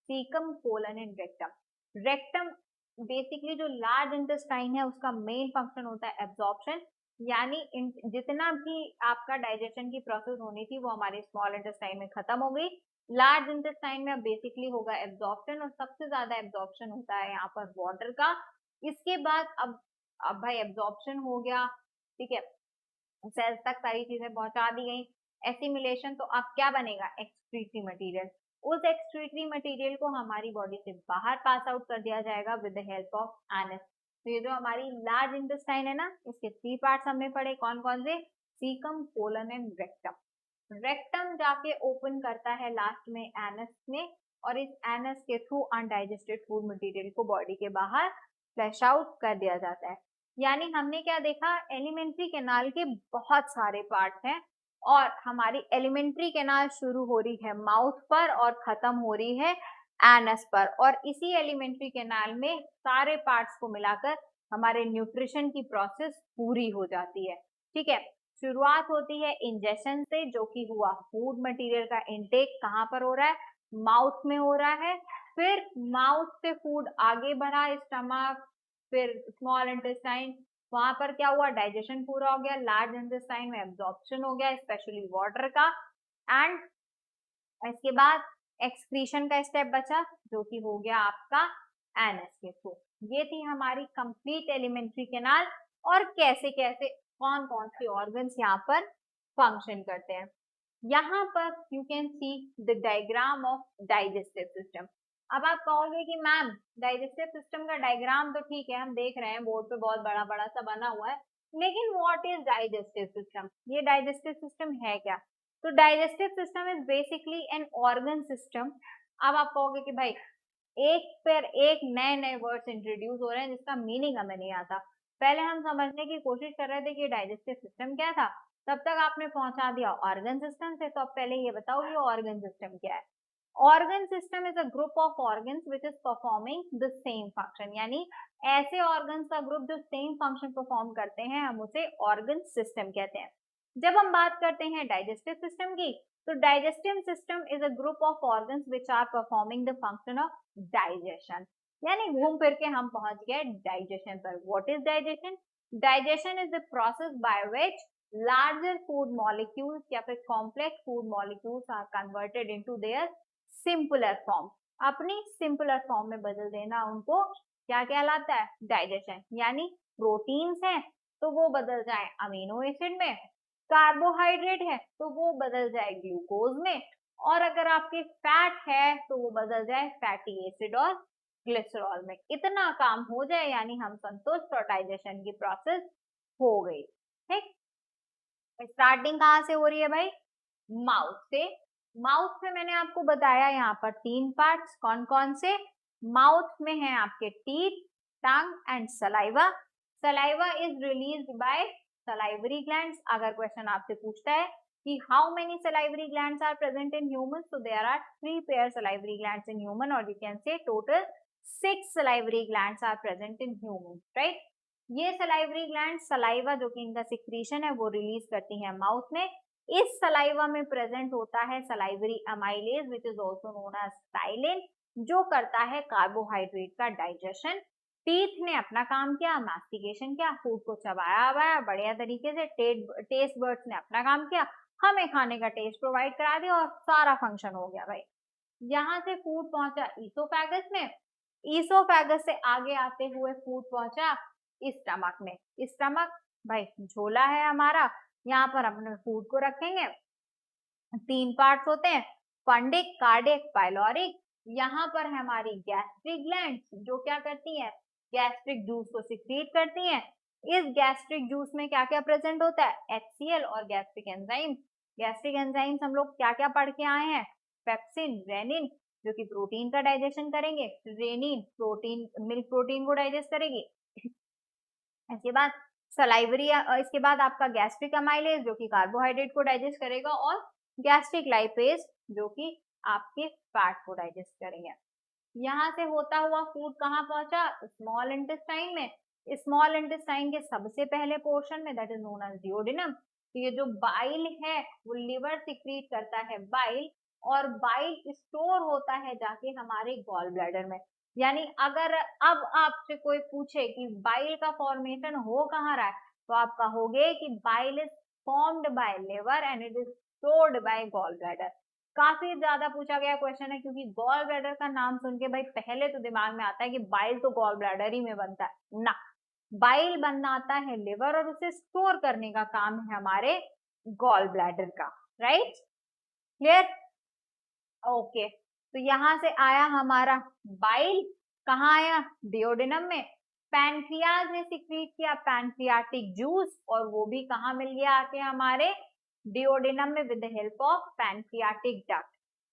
[SPEAKER 1] Caecum, colon and rectum. Rectum basically जो लार्ज इंटेस्टाइन है उसका मेन फंक्शन होता है absorption, यानी जितना भी आपका डाइजेशन की प्रोसेस होनी थी वो हमारे स्मॉल इंटेस्टाइन में खत्म हो गई। लार्ज इंटेस्टाइन में अब बेसिकली होगा एब्जॉर्प्शन, और सबसे ज्यादा एब्जॉर्प्शन होता है यहाँ पर वाटर का। इसके बाद अब भाई एब्जॉर्प्शन हो गया, ठीक है, सेल्स तक सारी चीजें पहुंचा दी गई, एसिमिलेशन, तो अब क्या बनेगा? Excretory material. उस एक्सक्रीटरी मटेरियल को हमारी बॉडी से बाहर पास आउट कर दिया जाएगा with the help of anus. तो ये जो हमारी लार्ज इंटेस्टाइन है ना, इसके 3 पार्ट्स हमने पढ़े, कौन कौन से? Caecum, colon and rectum. Rectum जाके ओपन करता है लास्ट में एनस में, और इस एनस के थ्रू अनडाइजेस्टेड फूड मटेरियल को बॉडी के बाहर फ्लैश आउट कर दिया जाता है। यानी हमने क्या देखा? एलिमेंट्री कैनाल के बहुत सारे पार्ट हैं, और हमारी एलिमेंट्री कैनाल शुरू हो रही है माउथ पर और खत्म हो रही है एनस पर, और इसी एलिमेंट्री कैनाल में सारे पार्ट्स को मिलाकर हमारे न्यूट्रिशन की प्रोसेस पूरी हो जाती है। ठीक है, शुरुआत होती है इंजेक्शन से, जो कि हुआ फूड मटेरियल का इनटेक कहाँ पर हो रहा है? माउथ में हो रहा है। फिर माउथ से फूड आगे बढ़ा स्टमक, फिर स्मॉल इंटेस्टाइन, वहां पर क्या हुआ? डाइजेशन पूरा हो गया। लार्ज इंटेस्टाइन में एब्जॉर्प्शन हो गया स्पेशली वाटर का, एंड इसके बाद एक्सक्रीशन का स्टेप बचा, जो कि हो गया आपका एनएस के थ्रू। ये थी हमारी कंप्लीट एलिमेंट्री कैनाल, और कैसे कैसे कौन कौन से ऑर्गन्स यहाँ पर फंक्शन करते हैं। यहाँ पर you can see the diagram of digestive system. अब आप कहोगे कि मैम डाइजेस्टिव सिस्टम का डायग्राम तो ठीक है, हम देख रहे हैं बोर्ड पे बहुत बड़ा बड़ा सा बना हुआ है, लेकिन व्हाट इज डाइजेस्टिव सिस्टम? ये डाइजेस्टिव सिस्टम है क्या? तो digestive system is basically N organ system. अब आप कहोगे कि भाई एक पर एक नए नए वर्ड्स इंट्रोड्यूस हो रहे हैं जिसका मीनिंग हमें नहीं आता। पहले हम समझने की कोशिश कर रहे थे कि डाइजेस्टिव सिस्टम क्या था, तब तक आपने पहुंचा दिया ऑर्गन सिस्टम से। तो अब पहले ये बताओ ये ऑर्गन सिस्टम क्या है? Organ system is a group of organs which is performing the same function, यानी ऐसे ऑर्गन्स का ग्रुप जो सेम फंक्शन परफॉर्म करते हैं, हम उसे ऑर्गन सिस्टम कहते हैं। जब हम बात करते हैं डाइजेस्टिव सिस्टम की, तो digestive system is a group of organs which are performing the function of digestion, यानी घूम फिर के हम पहुंच गए डाइजेशन पर। What is digestion? Digestion is the process by which larger food molecules या फिर complex food molecules are converted into their simpler form. अपनी सिंपलर फॉर्म में बदल देना उनको क्या कहलाता है? डाइजेशन। यानी प्रोटीन्स हैं तो वो बदल जाए अमीनो एसिड में, कार्बोहाइड्रेट है तो वो बदल जाए ग्लूकोज में, और अगर आपके फैट है तो वो बदल जाए फैटी एसिड और ग्लिसरॉल में। इतना काम हो जाए यानी हम संतुष्ट और डाइजेशन की प्रोसेस हो गई। ठीक, स्टार्टिंग कहाँ से हो रही है भाई? माउथ से। माउथ में मैंने आपको बताया यहाँ पर 3 पार्ट्स, कौन कौन से? माउथ में है आपके teeth, tongue and saliva. Saliva is released by salivary glands. अगर क्वेश्चन आपसे पूछता है कि how many salivary glands are present in human, so there are 3 pair salivary glands in human, or you can say total 6 salivary glands are present in human, right? ये salivary gland saliva जो कि इनका secretion है वो release करती है mouth में। इस सलाइवा में प्रेजेंट होता है salivary amylase which is also known as ptyalin, जो करता है कार्बोहाइड्रेट का डाइजेशन। टीथ ने अपना काम किया, मास्टिकेशन किया, फूड को चबाया हुआ बढ़िया तरीके से। टेस्ट बर्ड्स ने अपना काम किया, हमें खाने का टेस्ट प्रोवाइड करा दिया और सारा फंक्शन हो गया भाई। यहाँ से फूड पहुंचा ईसोफेगस में, ईसोफेगस से आगे आते हुए फूड पहुंचा स्टमक में। स्टमक भाई झोला है हमारा, यहाँ पर अपने फूड को रखेंगे। 3 पार्ट्स होते हैं, फंडिक, कार्डिक, पाइलोरिक। यहाँ पर है हमारी गैस्ट्रिक ग्लैंड जो क्या करती है? गैस्ट्रिक जूस को सिक्रीट करती है। इस गैस्ट्रिक जूस में क्या क्या प्रेजेंट होता है? HCl और गैस्ट्रिक एंजाइम। गैस्ट्रिक एंजाइम्स हम लोग क्या क्या पढ़ के आए हैं? पेप्सिन, रेनिन जो कि प्रोटीन का डाइजेशन करेंगे, रेनिन प्रोटीन, मिल्क प्रोटीन को डाइजेस्ट करेगी। इसके बाद सलाइवरी, इसके बाद आपका गैस्ट्रिक अमाइलेज जो कि कार्बोहाइड्रेट को डाइजेस्ट करेगा, और गैस्ट्रिक लाइपेज जो कि आपके फैट को डाइजेस्ट करेंगे। यहाँ से होता हुआ फूड कहाँ पहुंचा? स्मॉल इंटेस्टाइन में। स्मॉल इंटेस्टाइन के सबसे पहले पोर्शन में, that is known as duodenum. तो ये जो बाइल है वो लिवर सिक्रीट करता है बाइल, और बाइल स्टोर होता है जाके हमारे गॉल ब्लैडर में। यानी अगर अब आपसे कोई पूछे कि बाइल का फॉर्मेशन हो कहाँ रहा है, तो आप कहोगे कि bile is formed by liver and it is stored by gall bladder. काफी ज्यादा पूछा गया क्वेश्चन है, क्योंकि गॉल ब्लैडर का नाम सुन के भाई पहले तो दिमाग में आता है कि बाइल तो गॉल ब्लैडर ही में बनता है ना। बाइल बनाता है लिवर और उसे स्टोर करने का काम है हमारे गॉल ब्लैडर का। Right, clear? ओके, तो यहां से आया हमारा बाइल, कहाँ आया? डिओडिनम में। पैनक्रियाज ने सिक्रीट किया पैनक्रियाटिक जूस, और वो भी कहाँ मिल गया आके हमारे डिओडिनम में with the help of pancreatic duct.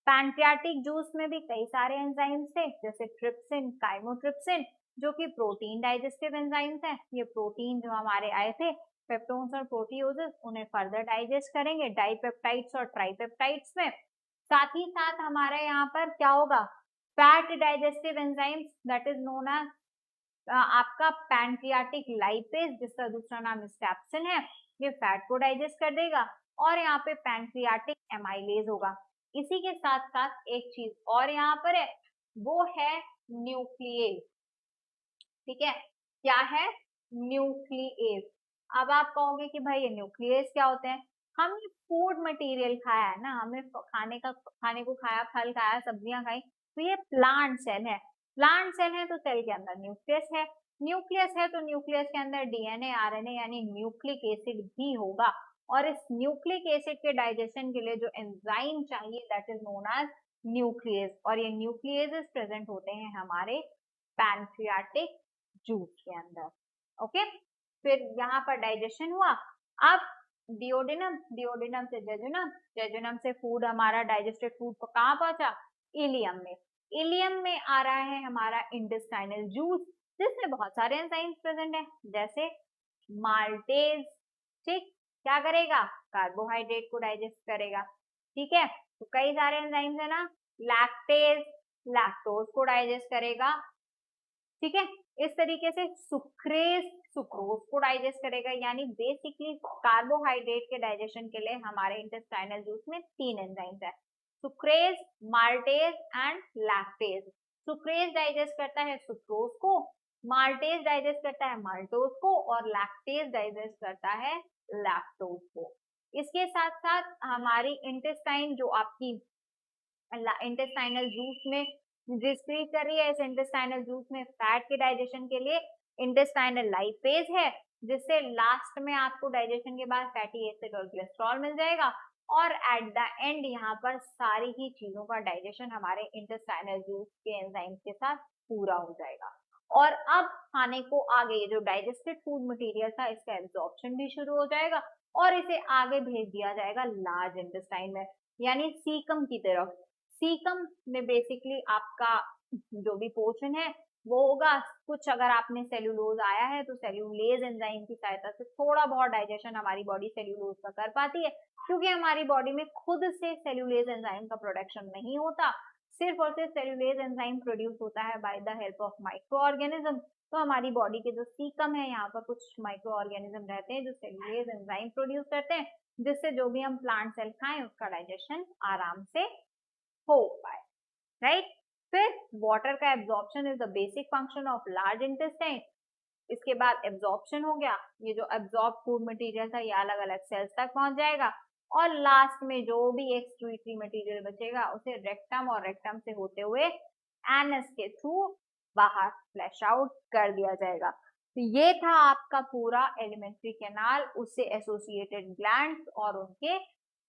[SPEAKER 1] Pancreatic juice में भी कई सारे एंजाइम्स थे, जैसे ट्रिप्सिन, काइमोट्रिप्सिन जो कि प्रोटीन डाइजेस्टिव एंजाइम्स हैं। ये प्रोटीन जो हमारे आए थे पेप्टोन्स और प्रोटियोजेस, उन्हें फर्दर डाइजेस्ट करेंगे डाइपेप्टाइड्स और ट्राइपेप्टाइड्स में। साथ ही साथ हमारे यहाँ पर क्या होगा? Fat digestive enzymes that is known as आपका पैनक्रियाटिक लाइपेज, जिसका दूसरा नाम स्टेप्सिन है, ये फैट को डाइजेस्ट कर देगा। और यहाँ पे पैनक्रियाटिक एमाइलेज होगा। इसी के साथ साथ एक चीज और यहाँ पर है, वो है न्यूक्लिएज। ठीक है, क्या है? न्यूक्लिएज। अब आप कहोगे कि भाई ये न्यूक्लिएज क्या होते हैं? हमने फूड मटेरियल खाया है ना, हमने खाने को खाया, फल खाया, सब्जियां खाई, तो ये प्लांट सेल है। प्लांट सेल है तो सेल के अंदर न्यूक्लियस है। न्यूक्लियस है तो न्यूक्लियस के अंदर डीएनए, आरएनए यानी न्यूक्लिक एसिड भी होगा। और इस न्यूक्लिक एसिड के डाइजेशन के लिए जो एंजाइम चाहिए that is known as nucleus, और ये न्यूक्लियस प्रेजेंट होते हैं हमारे पैनक्रियाटिक जूस के अंदर। ओके, फिर यहाँ पर डाइजेशन हुआ। अब डिओडिनम, डिओडिनम से जेजुनम, जेजुनम से फूड हमारा डाइजेस्टेड फूड को कहाँ पहुंचा? इलियम में। इलियम में आ रहा है हमारा इंटेस्टाइनल जूस, जिसमें बहुत सारे एंजाइम्स प्रेजेंट है, जैसे माल्टेज। ठीक, क्या करेगा? कार्बोहाइड्रेट को डाइजेस्ट करेगा। ठीक है, तो कई सारे एंजाइम्स है ना। लैक्टेज, लैक्टोज को डाइजेस्ट करेगा। ठीक है, इस तरीके से सुक्रेज, सुक्रोज को डाइजेस्ट करेगा। यानी बेसिकली कार्बोहाइड्रेट के डाइजेशन के लिए हमारे इंटेस्टाइनल जूस में 3 एंजाइम्स है, sucrase, maltase and lactase. Sucrase digest करता है सुक्रोज को, माल्टेज डाइजेस्ट करता है माल्टोज को, और लैक्टेज डाइजेस्ट करता है लैक्टोज को। इसके साथ साथ हमारी इंटेस्टाइन जो आपकी इंटेस्टाइनल जूस में डिस्क्रीट कर रही है, इस इंटेस्टाइनल जूस में फैट के डाइजेशन के लिए इंटेस्टाइनल लाइपेज है, जिससे लास्ट में आपको डाइजेशन के बाद फैटी एसिड और कोलेस्ट्रॉल मिल जाएगा। और एट द एंड यहाँ पर सारी ही चीजों का डाइजेशन हमारे इंटेस्टाइनल जूस के एंजाइम के साथ पूरा हो जाएगा। और अब खाने को आगे ये जो डाइजेस्टेड फूड मटेरियल था इसका एब्जॉर्प्शन भी शुरू हो जाएगा और इसे आगे भेज दिया जाएगा लार्ज इंटेस्टाइन में, यानी सीकम की तरफ। सीकम में बेसिकली आपका जो भी पोर्शन है वो होगा कुछ, अगर आपने सेल्यूलोज आया है तो सेल्यूलेज एंजाइम की सहायता से थोड़ा बहुत डाइजेशन हमारी बॉडी सेल्यूलोज का कर पाती है, क्योंकि हमारी बॉडी में खुद से सेल्यूलेज एंजाइम का प्रोडक्शन नहीं होता, सिर्फ और सिर्फ सेल्यूलेज एंजाइम प्रोड्यूस होता है bye the help of micro organism. तो हमारी बॉडी के जो सीकम है यहाँ पर कुछ माइक्रो ऑर्गेनिज्म रहते हैं जो सेल्यूलेज एंजाइम प्रोड्यूस करते हैं, जिससे जो भी हम प्लांट सेल खाएं उसका डाइजेशन आराम से हो पाए, राइट। फिर वाटर का absorption is the basic function of large intestine. इसके बाद एब्जॉर्प्शन हो गया, ये जो एब्जॉर्ब फूड मटेरियल था ये अलग अलग सेल्स तक पहुंच जाएगा और लास्ट में जो भी एक्सक्रीटरी मटेरियल बचेगा उसे रेक्टम और रेक्टम से होते हुए एनस के थ्रू बाहर फ्लैश आउट कर दिया जाएगा। तो ये था आपका पूरा एलिमेंट्री कैनाल, उससे एसोसिएटेड ग्लैंड्स और उनके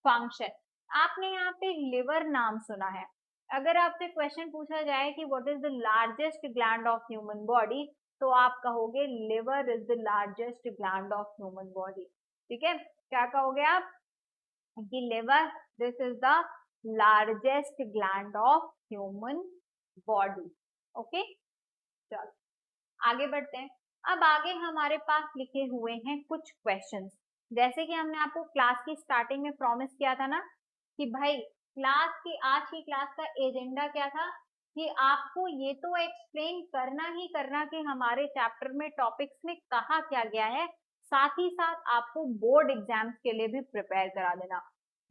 [SPEAKER 1] फंक्शन। आपने यहाँ पे लिवर नाम सुना है, अगर आपसे क्वेश्चन पूछा जाए कि what is the largest gland of human body, तो आप कहोगे liver is the largest gland of human body. ठीक है, क्या कहोगे आप कि liver this is the largest gland of human body. Okay, चलो आगे बढ़ते हैं। अब आगे हमारे पास लिखे हुए हैं कुछ क्वेश्चंस, जैसे कि हमने आपको क्लास की स्टार्टिंग में प्रॉमिस किया था ना कि भाई क्लास की आज की क्लास का एजेंडा क्या था कि आपको ये तो एक्सप्लेन करना ही करना कि हमारे चैप्टर में टॉपिक्स में कहा क्या गया है, साथ ही साथ आपको बोर्ड एग्जाम्स के लिए भी प्रिपेयर करा देना।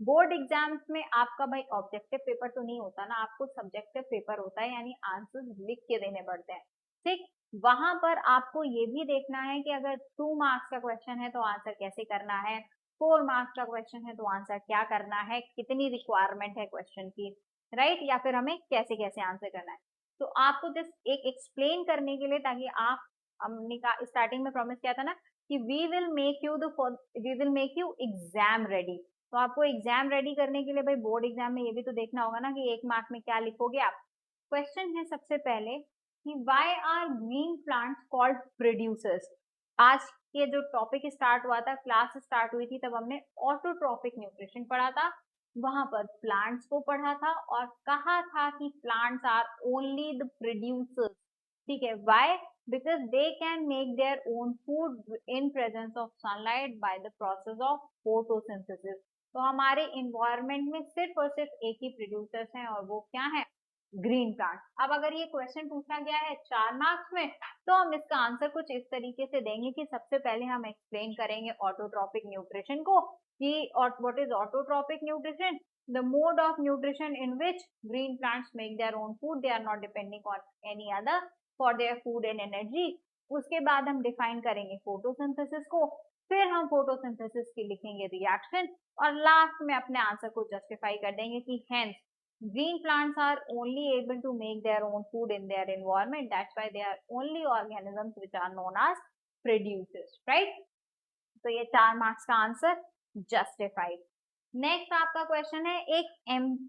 [SPEAKER 1] बोर्ड एग्जाम्स में आपका भाई ऑब्जेक्टिव पेपर तो नहीं होता ना, आपको सब्जेक्टिव पेपर होता है, यानी आंसर्स लिख के देने पड़ते हैं। ठीक, वहां पर आपको ये भी देखना है कि अगर 2 मार्क्स का क्वेश्चन है तो आंसर कैसे करना है, 4 मार्क्स का क्वेश्चन है तो आंसर क्या करना है, कितनी रिक्वायरमेंट है क्वेश्चन की, राइट, या फिर हमें कैसे कैसे आंसर करना है। तो आपको जस्ट एक एक्सप्लेन करने के लिए, ताकि आप, हमने का स्टार्टिंग में प्रॉमिस किया था ना कि we will make you exam ready. तो आपको एग्जाम रेडी करने के लिए भाई बोर्ड एग्जाम में ये भी तो देखना होगा ना कि 1 मार्क में क्या लिखोगे आप। क्वेश्चन है सबसे पहले कि why are green plants called producers। आज ये जो टॉपिक स्टार्ट हुआ था, क्लास स्टार्ट हुई थी, तब हमने ऑटोट्रॉपिक न्यूट्रिशन पढ़ा था, वहां पर प्लांट्स को पढ़ा था और कहा था कि plants are only the producers. ठीक है, why, because they can make their own food in presence of sunlight by the process of photosynthesis. तो हमारे इन्वायरमेंट में सिर्फ और सिर्फ एक ही प्रोड्यूसर्स हैं और वो क्या है, ग्रीन प्लांट। अब अगर ये क्वेश्चन पूछा गया है 4 मार्क्स में, तो हम इसका आंसर कुछ इस तरीके से देंगे कि सबसे पहले हम एक्सप्लेन करेंगे ऑटोट्रॉपिक न्यूट्रिशन को कि what is autotrophic nutrition, the mode of nutrition in which green plants make their own food, they are not depending on any other for their food and energy. उसके बाद हम define करेंगे photosynthesis को, फिर हम photosynthesis की लिखेंगे reaction और लास्ट में अपने आंसर को जस्टिफाई कर देंगे कि hence green plants are only able to make their own food in their environment, that's why they are only organisms which are known as producers, right। तो ये 4 मार्क्स का आंसर जस्टिफाइड। नेक्स्ट आपका question है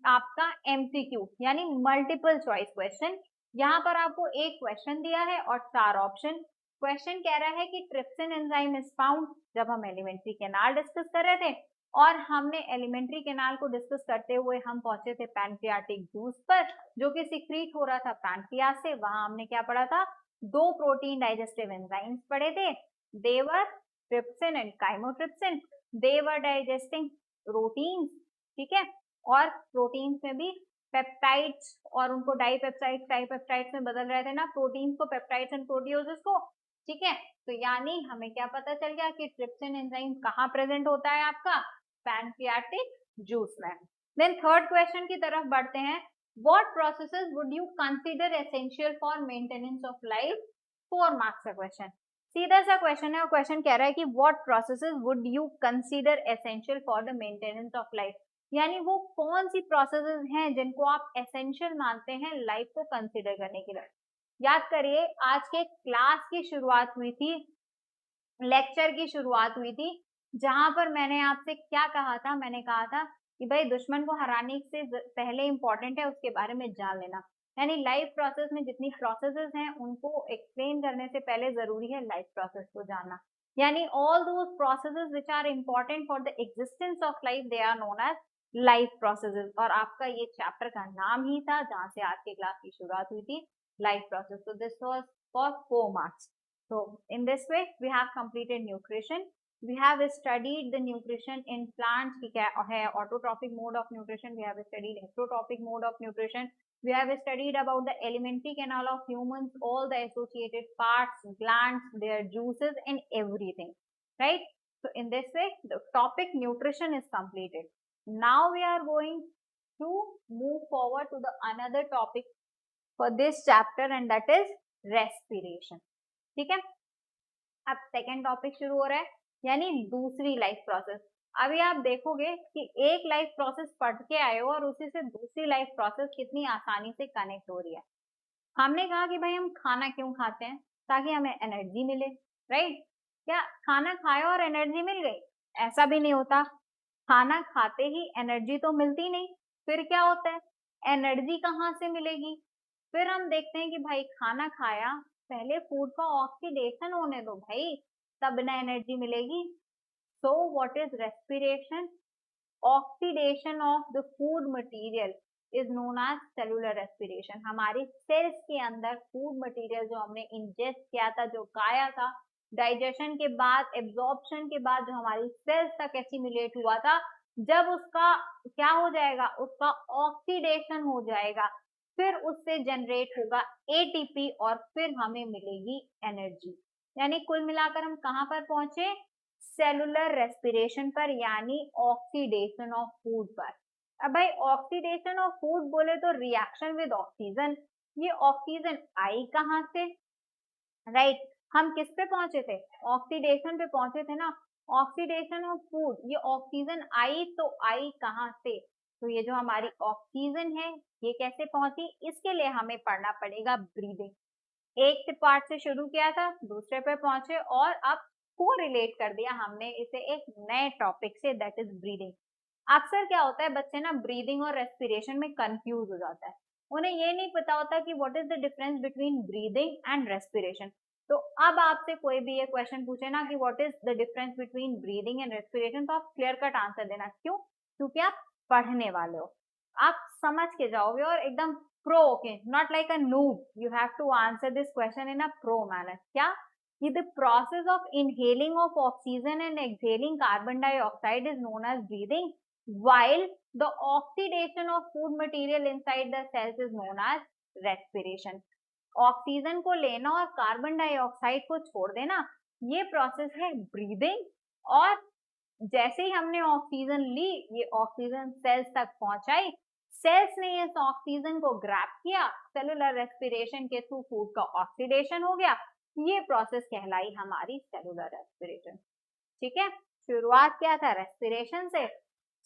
[SPEAKER 1] आपका MCQ यानी multiple choice question. यहाँ पर आपको एक क्वेश्चन दिया है और 4 ऑप्शन। क्वेश्चन कह रहा है कि ट्रिप्सिन एंजाइम इज फाउंड, जब हम एलिमेंट्री कैनाल डिस्कस कर रहे थे और हमने एलिमेंट्री कैनाल को डिस्कस करते हुए हम पहुंचे थे पैनक्रियाटिक जूस पर, जो कि सिक्रीट हो रहा था पैनक्रियास से। वहां हमने क्या पढ़ा था, 2 प्रोटीन डाइजेस्टिव एंजाइम्स पढ़े थे, they're trypsin and chymotrypsin. They were digesting proteins, ठीक है, और प्रोटीन्स में भी पेप्टाइड्स और उनको डाइपेप्टाइड्स में बदल रहे थे ना, प्रोटीन्स को पेप्टाइड्स एंड प्रोटियोजेस को। ठीक है, तो यानी हमें क्या पता चल गया कि ट्रिप्सिन एंजाइम कहाँ प्रेजेंट होता है, आपका पैनक्रियाटिक जूस में। देन थर्ड क्वेश्चन की तरफ बढ़ते हैं, what processes would you consider essential for maintenance of life. 4 marks का क्वेश्चन, सीधा सा क्वेश्चन है और क्वेश्चन कह रहा है कि what processes would you consider essential for the maintenance of life, यानी वो कौन सी प्रोसेसेस हैं जिनको आप एसेंशियल मानते हैं लाइफ को कंसीडर करने के लिए। याद करिए आज के क्लास की शुरुआत हुई थी, लेक्चर की शुरुआत हुई थी, जहां पर मैंने आपसे क्या कहा था, मैंने कहा था कि भाई दुश्मन को हराने से पहले इंपॉर्टेंट है उसके बारे में जान लेना। यानी लाइफ प्रोसेस में जितनी प्रोसेसेस हैं उनको एक्सप्लेन करने से पहले जरूरी है लाइफ प्रोसेस को जानना। यानी all those processes which are important for the existence of life they are known as life processes. और आपका ये चैप्टर का नाम ही था जहां से आज के क्लास की शुरुआत हुई थी, life process. So this was for 4 marks. So in this way we have completed nutrition. We have studied the nutrition in plants की क्या है, autotrophic mode of nutrition. We have studied heterotrophic mode of nutrition. We have studied about the alimentary canal of humans, all the associated parts, glands, their juices and everything, right? So in this way the topic nutrition is completed. Now we are going to move forward to the another topic for this chapter and that is respiration. ठीक है, अब second topic शुरू हो रहा है, यानी दूसरी life process. अभी आप देखोगे कि एक लाइफ प्रोसेस पढ़ के आए हो और उसी से दूसरी लाइफ प्रोसेस कितनी आसानी से कनेक्ट हो रही है। हमने कहा कि भाई हम खाना क्यों खाते हैं, ताकि हमें एनर्जी मिले, राइट? क्या खाना खाया और एनर्जी मिल गई? ऐसा भी नहीं होता। खाना खाते ही एनर्जी तो मिलती नहीं, फिर क्या होता है, एनर्जी कहाँ से मिलेगी? फिर हम देखते हैं कि भाई खाना खाया, पहले फूड का ऑक्सीडेशन होने दो भाई, तब ना एनर्जी मिलेगी। So what is respiration? Oxidation of the food material is known as cellular respiration. हमारी सेल्स के अंदर फूड मटेरियल जो हमने इंजेस्ट किया था, जो खाया था, डाइजेशन के बाद, एब्जॉर्प्शन के बाद जो हमारी सेल्स तक एसिमिलेट हुआ था, जब उसका क्या हो जाएगा, उसका ऑक्सीडेशन हो जाएगा, फिर उससे जनरेट होगा एटीपी और फिर हमें मिलेगी एनर्जी। यानी कुल मिलाकर हम कहां पर पहुंचे? सेलुलर रेस्पिरेशन पर, यानी ऑक्सीडेशन ऑफ फूड पर। अब भाई ऑक्सीडेशन ऑफ फूड बोले तो रिएक्शन विद ऑक्सीजन, ये ऑक्सीजन आई कहां से, राइट? हम किस पे पहुंचे थे? ऑक्सीडेशन पे पहुंचे थे ना। ऑक्सीडेशन ऑफ फूड, ये ऑक्सीजन आई तो आई कहां से? तो ये जो हमारी ऑक्सीजन है ये कैसे पहुंची, इसके लिए हमें पढ़ना पड़ेगा ब्रीदिंग। एक पार्ट से शुरू किया था, दूसरे पे पहुंचे और अब को रिलेट कर दिया हमने इसे एक नए टॉपिक से, दैट इज ब्रीदिंग। अक्सर क्या होता है, बच्चे ना ब्रीदिंग और रेस्पिरेशन में कंफ्यूज हो जाता है। उन्हें ये नहीं पता होता कि what is the difference between breathing and respiration. तो अब आपसे कोई भी ये क्वेश्चन पूछे ना कि what is the difference between breathing and respiration, तो आप क्लियर कट आंसर देना। क्यों? क्योंकि आप पढ़ने वाले हो, आप समझ के जाओगे और एकदम pro, okay, not like a noob. You have to answer this question in a pro manner. क्या? कि the process of inhaling of oxygen and exhaling carbon dioxide is known as breathing, while the oxidation of food material inside the cells is known as respiration. Oxygen को लेना और carbon dioxide को छोड़ देना, ये process है breathing. और जैसे ही हमने ऑक्सीजन ली, ये ऑक्सीजन सेल्स तक पहुंचाई, सेल्स ने इस ऑक्सीजन को ग्रैब किया, सेलुलर रेस्पिरेशन के थ्रू फूड का ऑक्सीडेशन हो गया, ये प्रोसेस कहलाई हमारी सेलुलर रेस्पिरेशन। ठीक है, शुरुआत क्या था? रेस्पिरेशन से।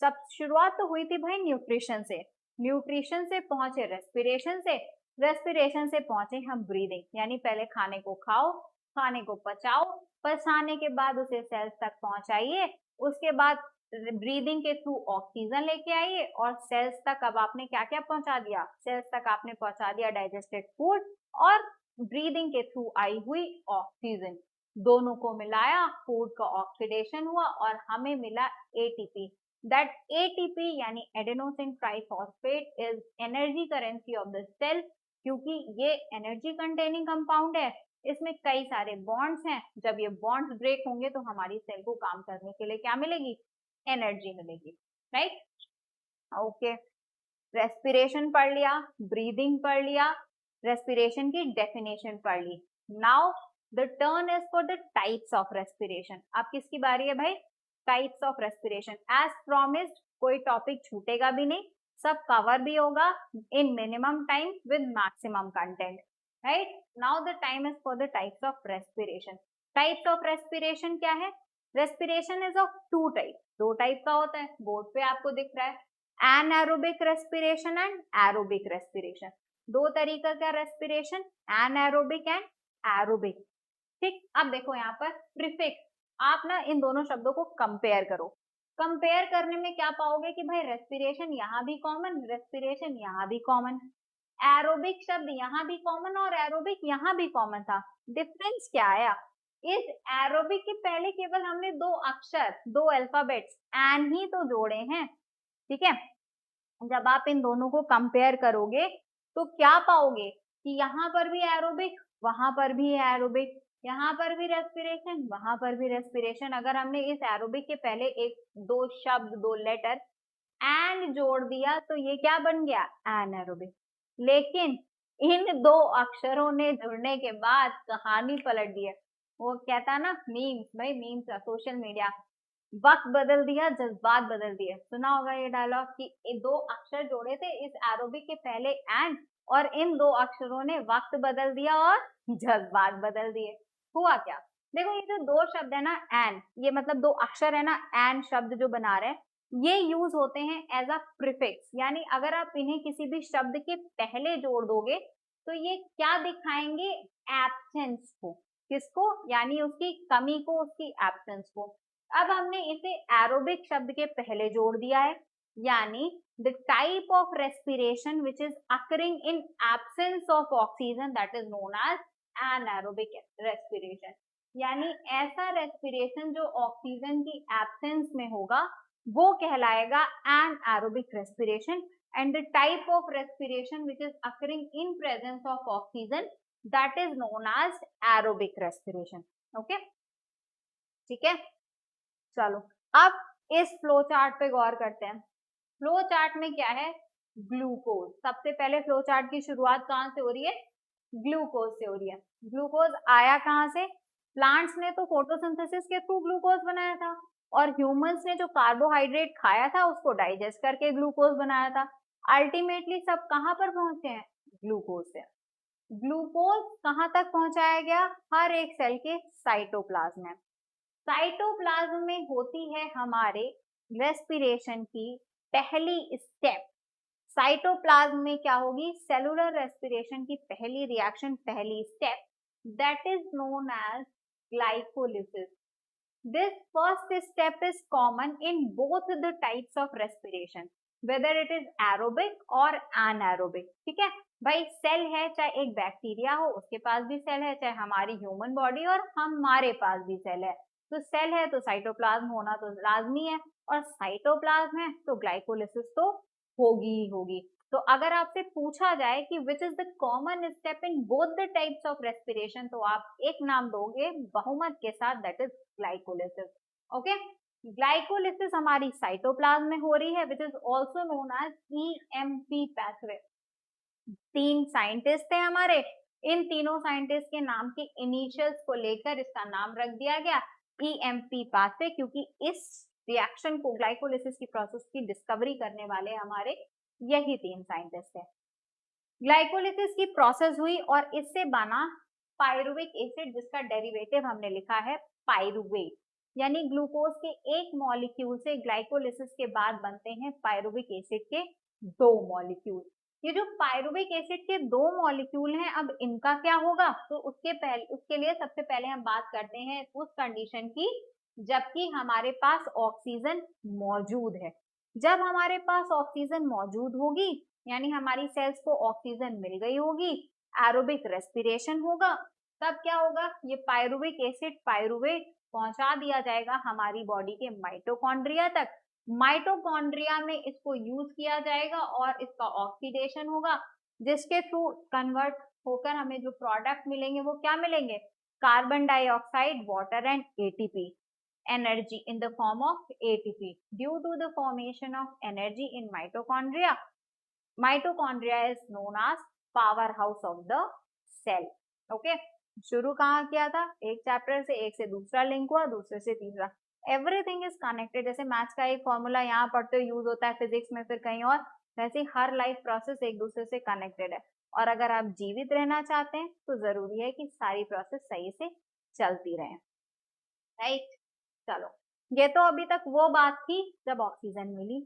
[SPEAKER 1] सब शुरुआत तो हुई थी भाई न्यूट्रिशन से, न्यूट्रिशन से पहुंचे रेस्पिरेशन से, रेस्पिरेशन से पहुंचे हम ब्रीदिंग। यानी पहले खाने को खाओ, खाने को पचाओ, पचाने के बाद उसे सेल्स तक पहुंचाइए, उसके बाद ब्रीदिंग के थ्रू ऑक्सीजन लेके आइए और सेल्स तक अब आपने क्या क्या पहुंचा दिया? सेल्स तक आपने पहुंचा दिया डाइजेस्टेड फूड और ब्रीदिंग के थ्रू आई हुई ऑक्सीजन। दोनों को मिलाया, फूड का ऑक्सीडेशन हुआ और हमें मिला एटीपी। दैट एटीपी यानी adenosine triphosphate is energy currency of the cell, क्योंकि ये एनर्जी कंटेनिंग कंपाउंड है, इसमें कई सारे बॉन्ड्स हैं। जब ये बॉन्ड्स ब्रेक होंगे तो हमारी सेल को काम करने के लिए क्या मिलेगी? एनर्जी मिलेगी, राइट? ओके, रेस्पिरेशन पढ़ लिया, ब्रीदिंग पढ़ लिया, रेस्पिरेशन की डेफिनेशन पढ़ ली। Now the turn is for the types of respiration. अब किसकी बारी है भाई? Types of respiration. As promised कोई टॉपिक छूटेगा भी नहीं, सब कवर भी होगा in minimum time with maximum content, right? Now the time is for the types of respiration. Types of respiration क्या है? Respiration is of two type, दो टाइप का होता है, बोर्ड पे आपको दिख रहा है, anaerobic respiration and aerobic respiration. दो तरीका का रेस्पिरेशन, एनारोबिक एंड एरोबिक। ठीक, अब देखो यहाँ पर प्रीफिक्स, आप ना इन दोनों शब्दों को कंपेयर करो। कंपेयर करने में क्या पाओगे कि भाई रेस्पिरेशन यहाँ भी कॉमन, रेस्पिरेशन यहाँ भी कॉमन, एरोबिक शब्द यहाँ भी कॉमन और एरोबिक यहाँ भी कॉमन था। डिफरेंस क्या आया, इस एरोबिक के पहले केवल हमने दो अक्षर, दो अल्फाबेट्स एन ही तो जोड़े हैं, ठीक है। जब आप इन दोनों को कंपेयर करोगे तो क्या पाओगे कि यहाँ पर भी एरोबिक, वहां पर भी एरोबिक, यहाँ पर भी रेस्पिरेशन, वहां पर भी रेस्पिरेशन। अगर हमने इस एरोबिक के पहले एक दो शब्द, दो लेटर एंड जोड़ दिया तो ये क्या बन गया, एनएरोबिक। लेकिन इन दो अक्षरों ने जुड़ने के बाद कहानी पलट दी है। वो कहता है ना मीम्स, भाई मीम्स सोशल मीडिया, वक्त बदल दिया जज्बात बदल दिए। सुना होगा ये डायलॉग कि दो अक्षर जोड़े थे इस एरोबिक के पहले एंड, और इन दो अक्षरों ने वक्त बदल दिया और जज्बात बदल दिए। हुआ क्या, देखो ये जो दो शब्द है ना एन, ये मतलब दो अक्षर है ना एन शब्द जो बना रहे हैं, ये यूज होते हैं एज अ प्रीफिक्स, यानी अगर आप इन्हें किसी भी शब्द के पहले जोड़ दोगे तो ये क्या दिखाएंगे, एब्सेंस को। किसको, यानी उसकी कमी को, उसकी एब्सेंस को। अब हमने इसे एरोबिक शब्द के पहले जोड़ दिया है, यानी the type of respiration which is occurring in absence of oxygen that is known as anaerobic respiration. यानी ऐसा रेस्पिरेशन जो ऑक्सीजन की एब्सेंस में होगा वो कहलाएगा anaerobic respiration, and the type of respiration which is occurring in presence of oxygen that is known as aerobic respiration. okay, ठीक है। चलो अब इस फ्लो चार्ट पे गौर करते हैं। फ्लो चार्ट में क्या है, ग्लूकोज। सबसे पहले फ्लो चार्ट की शुरुआत कहाँ से हो रही है, ग्लूकोज से हो रही है। ग्लूकोज आया कहाँ से, प्लांट्स ने तो फोटोसिंथेसिस के थ्रू ग्लूकोज बनाया था, और ह्यूमंस ने जो कार्बोहाइड्रेट खाया था उसको डाइजेस्ट करके ग्लूकोज बनाया था। अल्टीमेटली सब कहाँ पर पहुंचे हैं, ग्लूकोज से। ग्लूकोज कहाँ तक पहुंचाया गया, हर एक सेल के साइटोप्लाज्म में। साइटोप्लाज्म में होती है हमारे रेस्पिरेशन की पहली स्टेप। साइटोप्लाज्म में क्या होगी, सेलुलर रेस्पिरेशन की पहली रिएक्शन, पहली step, that is known as glycolysis. This first step is common in both the types of respiration, whether it is aerobic or anaerobic. ठीक है भाई, सेल है चाहे एक बैक्टीरिया हो उसके पास भी सेल है, चाहे हमारी ह्यूमन बॉडी और हमारे पास भी सेल है। तो सेल है तो साइटोप्लाज्म होना तो लाजमी है, और साइटोप्लाज्म है तो ग्लाइकोलिसिस तो होगी ही होगी। तो अगर आपसे पूछा जाए कि which is the common step in both the types of respiration, तो आप एक नाम दोगे बहुमत के साथ, that is glycolysis. Okay, glycolysis हमारी साइटोप्लाज्म में हो रही है, which is also known as EMP pathway. तीन साइंटिस्ट थे हमारे, इन तीनों साइंटिस्ट के नाम के इनिशियल्स को लेकर इसका नाम रख दिया गया ईएमपी पाथवे, क्योंकि इस रिएक्शन को, ग्लाइकोलिसिस की प्रोसेस की डिस्कवरी करने वाले हमारे यही तीन साइंटिस्ट है। ग्लाइकोलिसिस की प्रोसेस हुई और इससे बना पायरुविक एसिड, जिसका डेरिवेटिव हमने लिखा है पायरुवेट। यानी ग्लूकोज के एक मॉलिक्यूल से ग्लाइकोलिसिस के बाद बनते हैं पायरुविक एसिड के दो मॉलिक्यूल। ये जो पायरुविक एसिड के दो मॉलिक्यूल हैं, अब इनका क्या होगा, तो उसके लिए सबसे पहले हम बात करते हैं उस कंडीशन की जबकि हमारे पास ऑक्सीजन मौजूद है। जब हमारे पास ऑक्सीजन मौजूद होगी, यानी हमारी सेल्स को ऑक्सीजन मिल गई होगी, एरोबिक रेस्पिरेशन होगा, तब क्या होगा, ये पायरुविक एसिड पायरुवेट पहुंचा दिया जाएगा हमारी बॉडी के माइटोकॉन्ड्रिया तक। माइटोकॉन्ड्रिया में इसको यूज किया जाएगा और इसका ऑक्सीडेशन होगा, जिसके थ्रू कन्वर्ट होकर हमें जो प्रोडक्ट मिलेंगे वो क्या मिलेंगे, carbon dioxide, water and ATP. energy in the form of ATP due to the formation of energy in mitochondria. Mitochondria is known as powerhouse of the cell. Okay, शुरू कहाँ किया था, एक चैप्टर से, एक से दूसरा लिंक हुआ, दूसरे से तीसरा, एवरीथिंग इज कनेक्टेड। जैसे मैथ्स का एक फॉर्मूला यहाँ पढ़ते हुए यूज होता है फिजिक्स में, फिर कहीं और, वैसे हर लाइफ प्रोसेस एक दूसरे से कनेक्टेड है। और अगर आप जीवित रहना चाहते हैं तो जरूरी है कि सारी प्रोसेस सही से चलती रहे, राइट। चलो, ये तो अभी तक वो बात थी जब ऑक्सीजन मिली।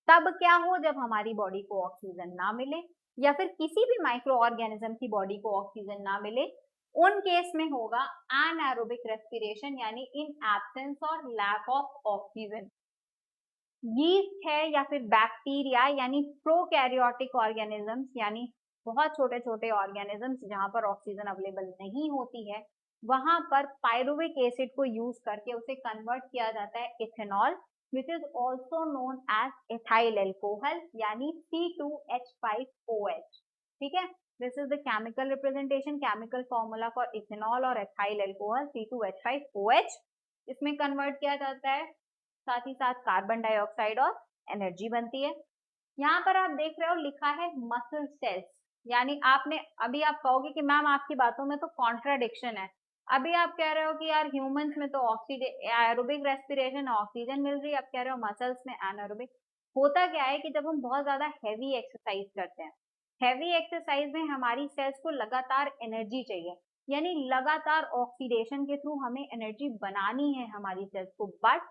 [SPEAKER 1] तब क्या हो जब हमारी बॉडी को ऑक्सीजन ना मिले, या फिर किसी भी माइक्रो ऑर्गेनिज्म की बॉडी को ऑक्सीजन ना मिले, उन केस में होगा एनारोबिक रेस्पिरेशन, यानी इन एब्सेंस और लैक ऑफ ऑक्सीजन। यीस्ट है या फिर बैक्टीरिया यानी प्रोकैरियोटिक ऑर्गेनिजम्स यानी बहुत छोटे छोटे ऑर्गेनिजम्स जहां पर ऑक्सीजन अवेलेबल नहीं होती है, वहां पर पायरुविक एसिड को यूज करके उसे कन्वर्ट किया जाता है ethanol, which is also known as ethyl alcohol यानी C2H5OH। ठीक है, this is the chemical representation, chemical formula for ethanol और एथाइल एल्कोहल C2H5OH। इसमें कन्वर्ट किया जाता है, साथ ही साथ कार्बन डाइऑक्साइड और एनर्जी बनती है। यहाँ पर आप देख रहे हो लिखा है मसल सेल्स, यानी आपने अभी आप कहोगे कि मैम आपकी बातों में तो कॉन्ट्राडिक्शन है। अभी आप कह रहे हो कि यार ह्यूमंस में तो ऑक्सीजन एरोबिक रेस्पिरेशन ऑक्सीजन मिल रही है, आप कह रहे हो मसल्स में एनारोबिक। होता क्या है कि जब हम बहुत ज्यादा हैवी एक्सरसाइज करते हैं, हैवी एक्सरसाइज में हमारी सेल्स को लगातार एनर्जी चाहिए, यानी लगातार ऑक्सीडेशन के थ्रू हमें एनर्जी बनानी है हमारी सेल्स को, बट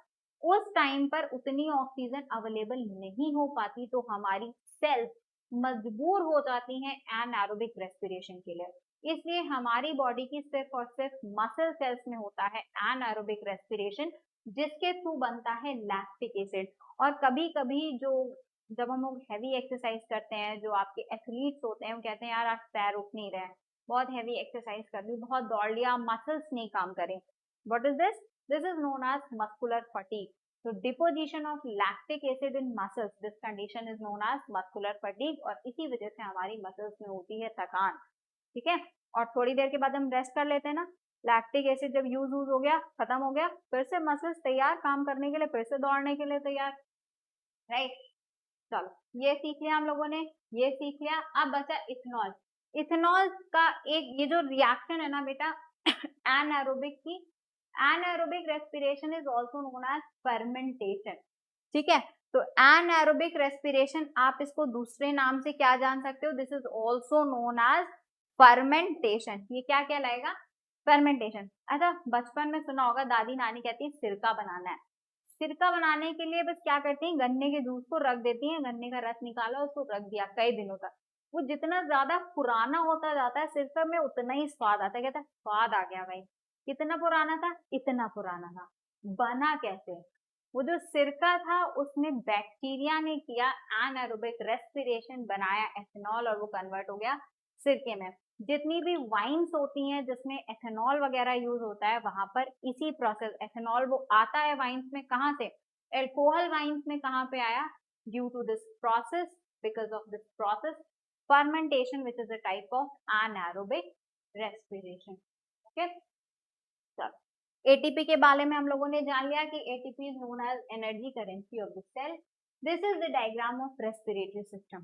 [SPEAKER 1] उस टाइम पर उतनी ऑक्सीजन अवेलेबल नहीं हो पाती, तो हमारी सेल्स मजबूर हो जाती हैं एनारोबिक रेस्पिरेशन के लिए। इसलिए हमारी बॉडी की सिर्फ और सिर्फ मसल सेल्स में होता है एनारोबिक रेस्पिरेशन, जिसके थ्रू बनता है लैक्टिक एसिड। और कभी कभी जो जब हम लोग हैवी एक्सरसाइज करते हैं, जो आपके एथलीट्स होते हैं वो कहते हैं यार आज पैर उठ नहीं रहे, बहुत हैवी एक्सरसाइज कर ली, बहुत दौड़ लिया, मसल्स नहीं काम करें। What is this? This is known as muscular fatigue. So deposition of lactic acid in muscles, this condition is known as muscular fatigue, और इसी वजह से हमारी मसल्स में होती है थकान। ठीक है, और थोड़ी देर के बाद हम रेस्ट कर लेते हैं ना, लैक्टिक एसिड जब यूज हो गया, खत्म हो गया, फिर से मसल्स तैयार काम करने के लिए, फिर से दौड़ने के लिए तैयार। राइट, चलो ये सीख लिया हम लोगों ने, ये सीख लिया। अब बचा इथेनॉल। इथेनॉल का एक ये जो रिएक्शन है ना बेटा एनारोबिक की, anaerobic respiration is also known as fermentation. ठीक है, तो एनारोबिक रेस्पिरेशन आप इसको दूसरे नाम से क्या जान सकते हो, this is also known as fermentation. ये क्या कहलाएगा? फर्मेंटेशन। अच्छा, बचपन में सुना होगा दादी नानी कहती है सिरका बनाना है। सिरका बनाने के लिए बस क्या करती हैं, गन्ने के जूस को रख देती हैं, गन्ने का रस निकाला उसको रख दिया कई दिनों तक। वो जितना ज्यादा पुराना होता जाता है सिरका में उतना ही स्वाद आता है। कहता है स्वाद आ गया भाई, कितना पुराना था, इतना पुराना था। बना कैसे? वो जो सिरका था उसमें बैक्टीरिया ने किया एनारोबिक रेस्पिरेशन, बनाया एथेनॉल और वो कन्वर्ट हो गया सिरके में। जितनी भी वाइन्स होती हैं जिसमें एथेनॉल वगैरह यूज होता है, वहां पर इसी प्रोसेस एथेनॉल वो आता है वाइन्स में, कहां से? एल्कोहल वाइन्स में कहां पे आया? Due to this process, because of this process fermentation which is a type of anaerobic respiration। Okay, चलो एटीपी के बारे में हम लोगों ने जान लिया कि ATP is known as energy currency of the cell. This is the diagram of respiratory system.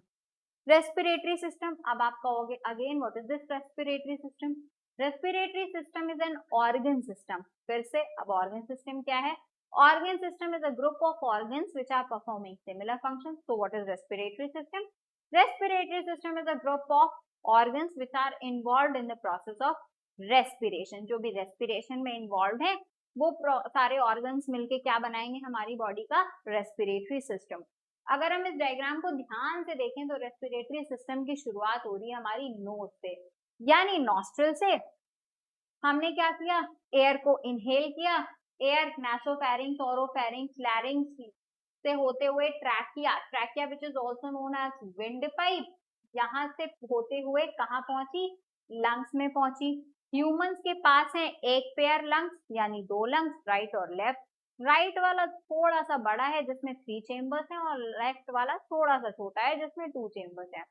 [SPEAKER 1] Respiratory system, अब आप कहोगे again what is this respiratory system? Respiratory system is an organ system. फिर से अब ऑर्गन सिस्टम क्या है? Organ system is a group of organs which are performing similar functions. So what is respiratory system? Respiratory system is a group of organs which are involved in the process of respiration। जो भी respiration में involved है वो सारे organs मिलके क्या बनाएंगे हमारी body का respiratory system। अगर हम इस डायग्राम को ध्यान से देखें तो रेस्पिरेटरी सिस्टम की शुरुआत हो रही है हमारी नोज से, यानी नॉस्ट्रल से। हमने क्या किया? एयर को इनहेल किया, एयर नासोफेरिंक्स, ओरोफेरिंक्स, लैरिंक्स से होते हुए trachea, trachea which is also known as wind pipe, यहां से होते हुए कहां पहुंची? लंग्स में पहुंची। ह्यूमंस के पास है एक पेयर लंग्स यानी दो लंग्स, राइट और लेफ्ट। राइट वाला थोड़ा सा बड़ा है जिसमें 3 चेम्बर्स हैं, और लेफ्ट वाला थोड़ा सा छोटा है जिसमें 2 चेम्बर्स हैं।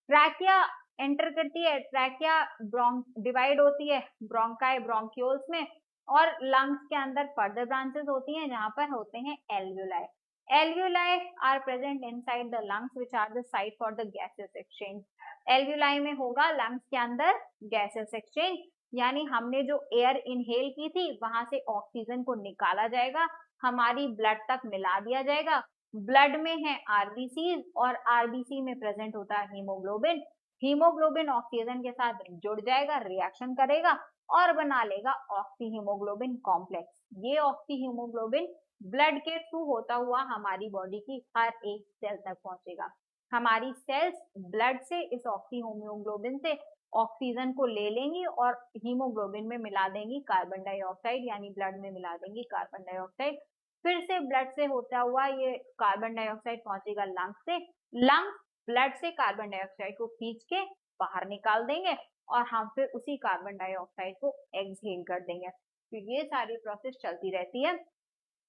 [SPEAKER 1] ट्रैकिया एंटर करती है, ट्रैकिया डिवाइड होती है ब्रोंकाई ब्रोंक्यूल्स में, और लंग्स के अंदर फर्दर ब्रांचेस होती हैं जहां पर होते हैं alveoli. Alveoli are present inside the lungs which are the site for the gases exchange. Alveoli में होगा लंग्स के अंदर गैसेस एक्सचेंज, यानी हमने जो एयर इनहेल की थी वहां से ऑक्सीजन को निकाला जाएगा, हमारी ब्लड तक मिला दिया जाएगा। ब्लड में है आरबीसी, और आरबीसी में प्रेजेंट होता है हीमोग्लोबिन। हीमोग्लोबिन ऑक्सीजन के साथ जुड़ जाएगा, रिएक्शन करेगा और बना लेगा ऑक्सी हीमोग्लोबिन कॉम्प्लेक्स। ये ऑक्सी हीमोग्लोबिन ब्लड के थ्रू होता हुआ हमारी बॉडी की हर एक सेल तक पहुंचेगा। हमारी सेल्स ब्लड से इस ऑक्सी हीमोग्लोबिन से ऑक्सीजन को ले लेंगी और हीमोग्लोबिन में मिला देंगी कार्बन डाइऑक्साइड, यानी ब्लड में मिला देंगी कार्बन डाइऑक्साइड। फिर से ब्लड से होता हुआ ये कार्बन डाइऑक्साइड पहुंचेगा लंग्स से, लंग्स ब्लड से कार्बन डाइऑक्साइड को खींच के बाहर निकाल देंगे और हम फिर उसी कार्बन डाइऑक्साइड को एक्सहेल कर देंगे। तो ये सारी प्रोसेस चलती रहती है।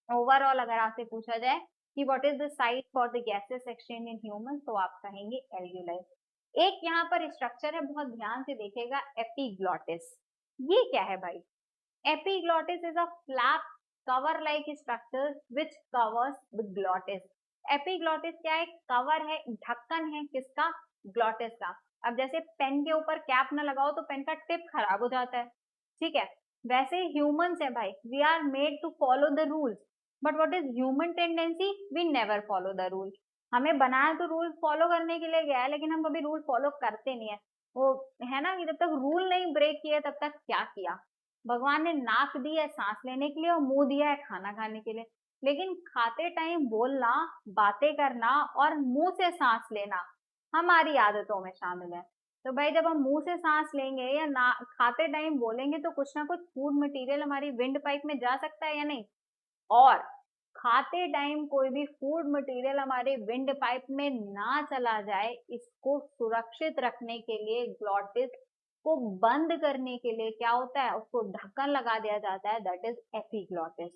[SPEAKER 1] ओवरऑल अगर आपसे पूछा जाए कि what is the site for the gases exchange in human, तो आप कहेंगे एल्वियोलाई। एक यहाँ पर स्ट्रक्चर है, बहुत ध्यान से देखिएगा, एपिग्लॉटिस। ये क्या है भाई? Epiglottis is a flap cover like structure which covers the glottis. Epiglottis क्या है? कवर है, ढक्कन है, किसका? ग्लॉटिस का। अब जैसे पेन के ऊपर कैप ना लगाओ तो पेन का टिप खराब हो जाता है, ठीक है? वैसे ह्यूमंस है भाई, we are made to follow the rules, but what is human tendency? We never follow the rule. हमें बनाया तो रूल फॉलो करने के लिए गया है, लेकिन हम कभी रूल फॉलो करते नहीं है। वो है ना कि जब तक रूल नहीं ब्रेक किया तब तक क्या किया? भगवान ने नाक दी है सांस लेने के लिए और मुंह दिया है खाना खाने के लिए, लेकिन खाते टाइम बोलना, बातें करना और मुंह से सांस लेना हमारी आदतों में शामिल है। तो भाई जब हम मुंह से सांस लेंगे या ना खाते टाइम बोलेंगे तो कुछ ना कुछ फूड मटेरियल हमारी विंड पाइप में जा सकता है या नहीं? और खाते टाइम कोई भी फूड मटेरियल हमारे विंड पाइप में ना चला जाए, इसको सुरक्षित रखने के लिए, ग्लॉटिस को बंद करने के लिए क्या होता है? उसको ढक्कन लगा दिया जाता है, दैट इज एपिग्लॉटिस।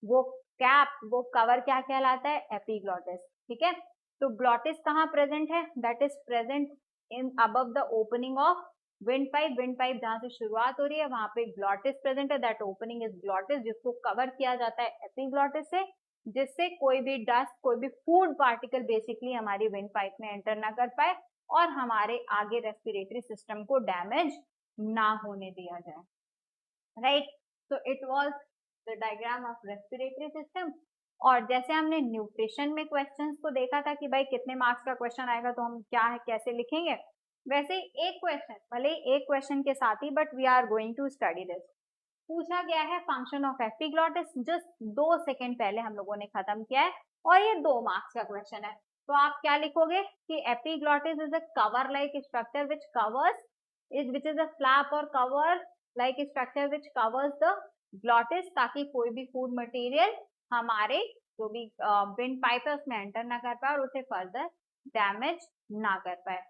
[SPEAKER 1] वो कैप, वो कवर क्या कहलाता है? एपिग्लॉटिस, ठीक है? तो ग्लॉटिस कहाँ प्रेजेंट है? That is present in above the opening of wind pipe. Wind pipe जहां से शुरुआत हो रही है वहां पे ग्लॉटिस प्रेजेंट है, दैट ओपनिंग इज ग्लॉटिस, जिसको कवर किया जाता है एपिग्लॉटिस से, जिससे कोई भी डस्ट, कोई भी फूड पार्टिकल बेसिकली हमारी विंड पाइप में एंटर ना कर पाए और हमारे आगे रेस्पिरेटरी सिस्टम को डैमेज ना होने दिया जाए, राइट? तो it was the diagram of respiratory system. और जैसे हमने न्यूट्रिशन में क्वेश्चंस को देखा था कि भाई कितने मार्क्स का क्वेश्चन आएगा तो हम क्या है कैसे लिखेंगे, वैसे एक क्वेश्चन, भले एक क्वेश्चन के साथ ही, but we are going to study this. पूछा गया है function of epiglottis, just 2 second पहले हम लोगों ने खत्म किया है और ये 2 मार्क्स का क्वेश्चन है। तो आप क्या लिखोगे कि epiglottis is a cover like structure which covers which is a flap और cover like structure which covers the glottis, ताकि कोई भी फूड मटेरियल हमारे जो भी विंड पाइप है उसमें एंटर ना कर पाए और उसे फर्दर डैमेज ना कर पाए।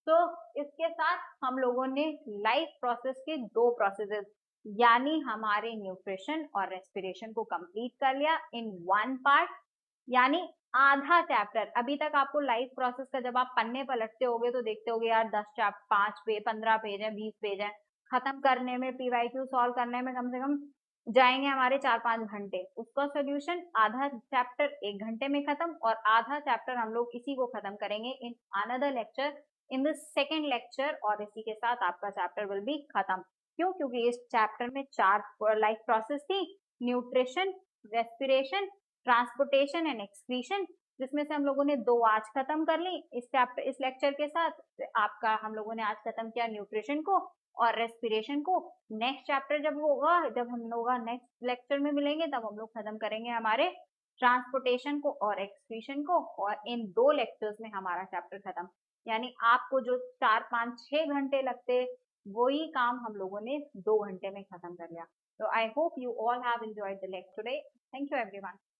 [SPEAKER 1] तो इसके साथ हम लोगों ने लाइफ प्रोसेस के 2 प्रोसेसेस यानी हमारे न्यूट्रिशन और रेस्पिरेशन को कंप्लीट कर लिया इन 1 पार्ट, यानी आधा चैप्टर। अभी तक आपको लाइफ प्रोसेस का जब आप पन्ने पलटते होगे तो देखते होगे यार 5 पेज 15 पेज है, 20 पेज है, खत्म करने में, पीवाईक्यू सॉल्व करने में कम से कम जाएंगे हमारे 4-5 घंटे। उसका सोल्यूशन आधा चैप्टर 1 घंटे में खत्म और आधा चैप्टर हम लोग इसी को खत्म करेंगे in another lecture, in the second lecture, और इसी के साथ आपका चैप्टर विल बी खत्म। क्यों? क्योंकि इस चैप्टर में 4 लाइफ प्रोसेस थी, nutrition, respiration, transportation and excretion, जिसमें से हम लोगों ने 2 आज खत्म कर ली इस चैप्टर, इस लेक्चर के साथ। आपका हम लोगों ने आज खत्म किया न्यूट्रिशन को और रेस्पिरेशन को। नेक्स्ट चैप्टर जब होगा, जब हम लोग नेक्स्ट लेक्चर में मिलेंगे तब हम लोग खत्म करेंगे हमारे ट्रांसपोर्टेशन को और एक्सक्रीशन को, और इन 2 लेक्चर्स में हमारा चैप्टर खत्म। यानी आपको जो 4-5-6 घंटे लगते, वही काम हम लोगों ने 2 घंटे में खत्म कर लिया। तो I hope you all have enjoyed the lecture today. Thank you everyone.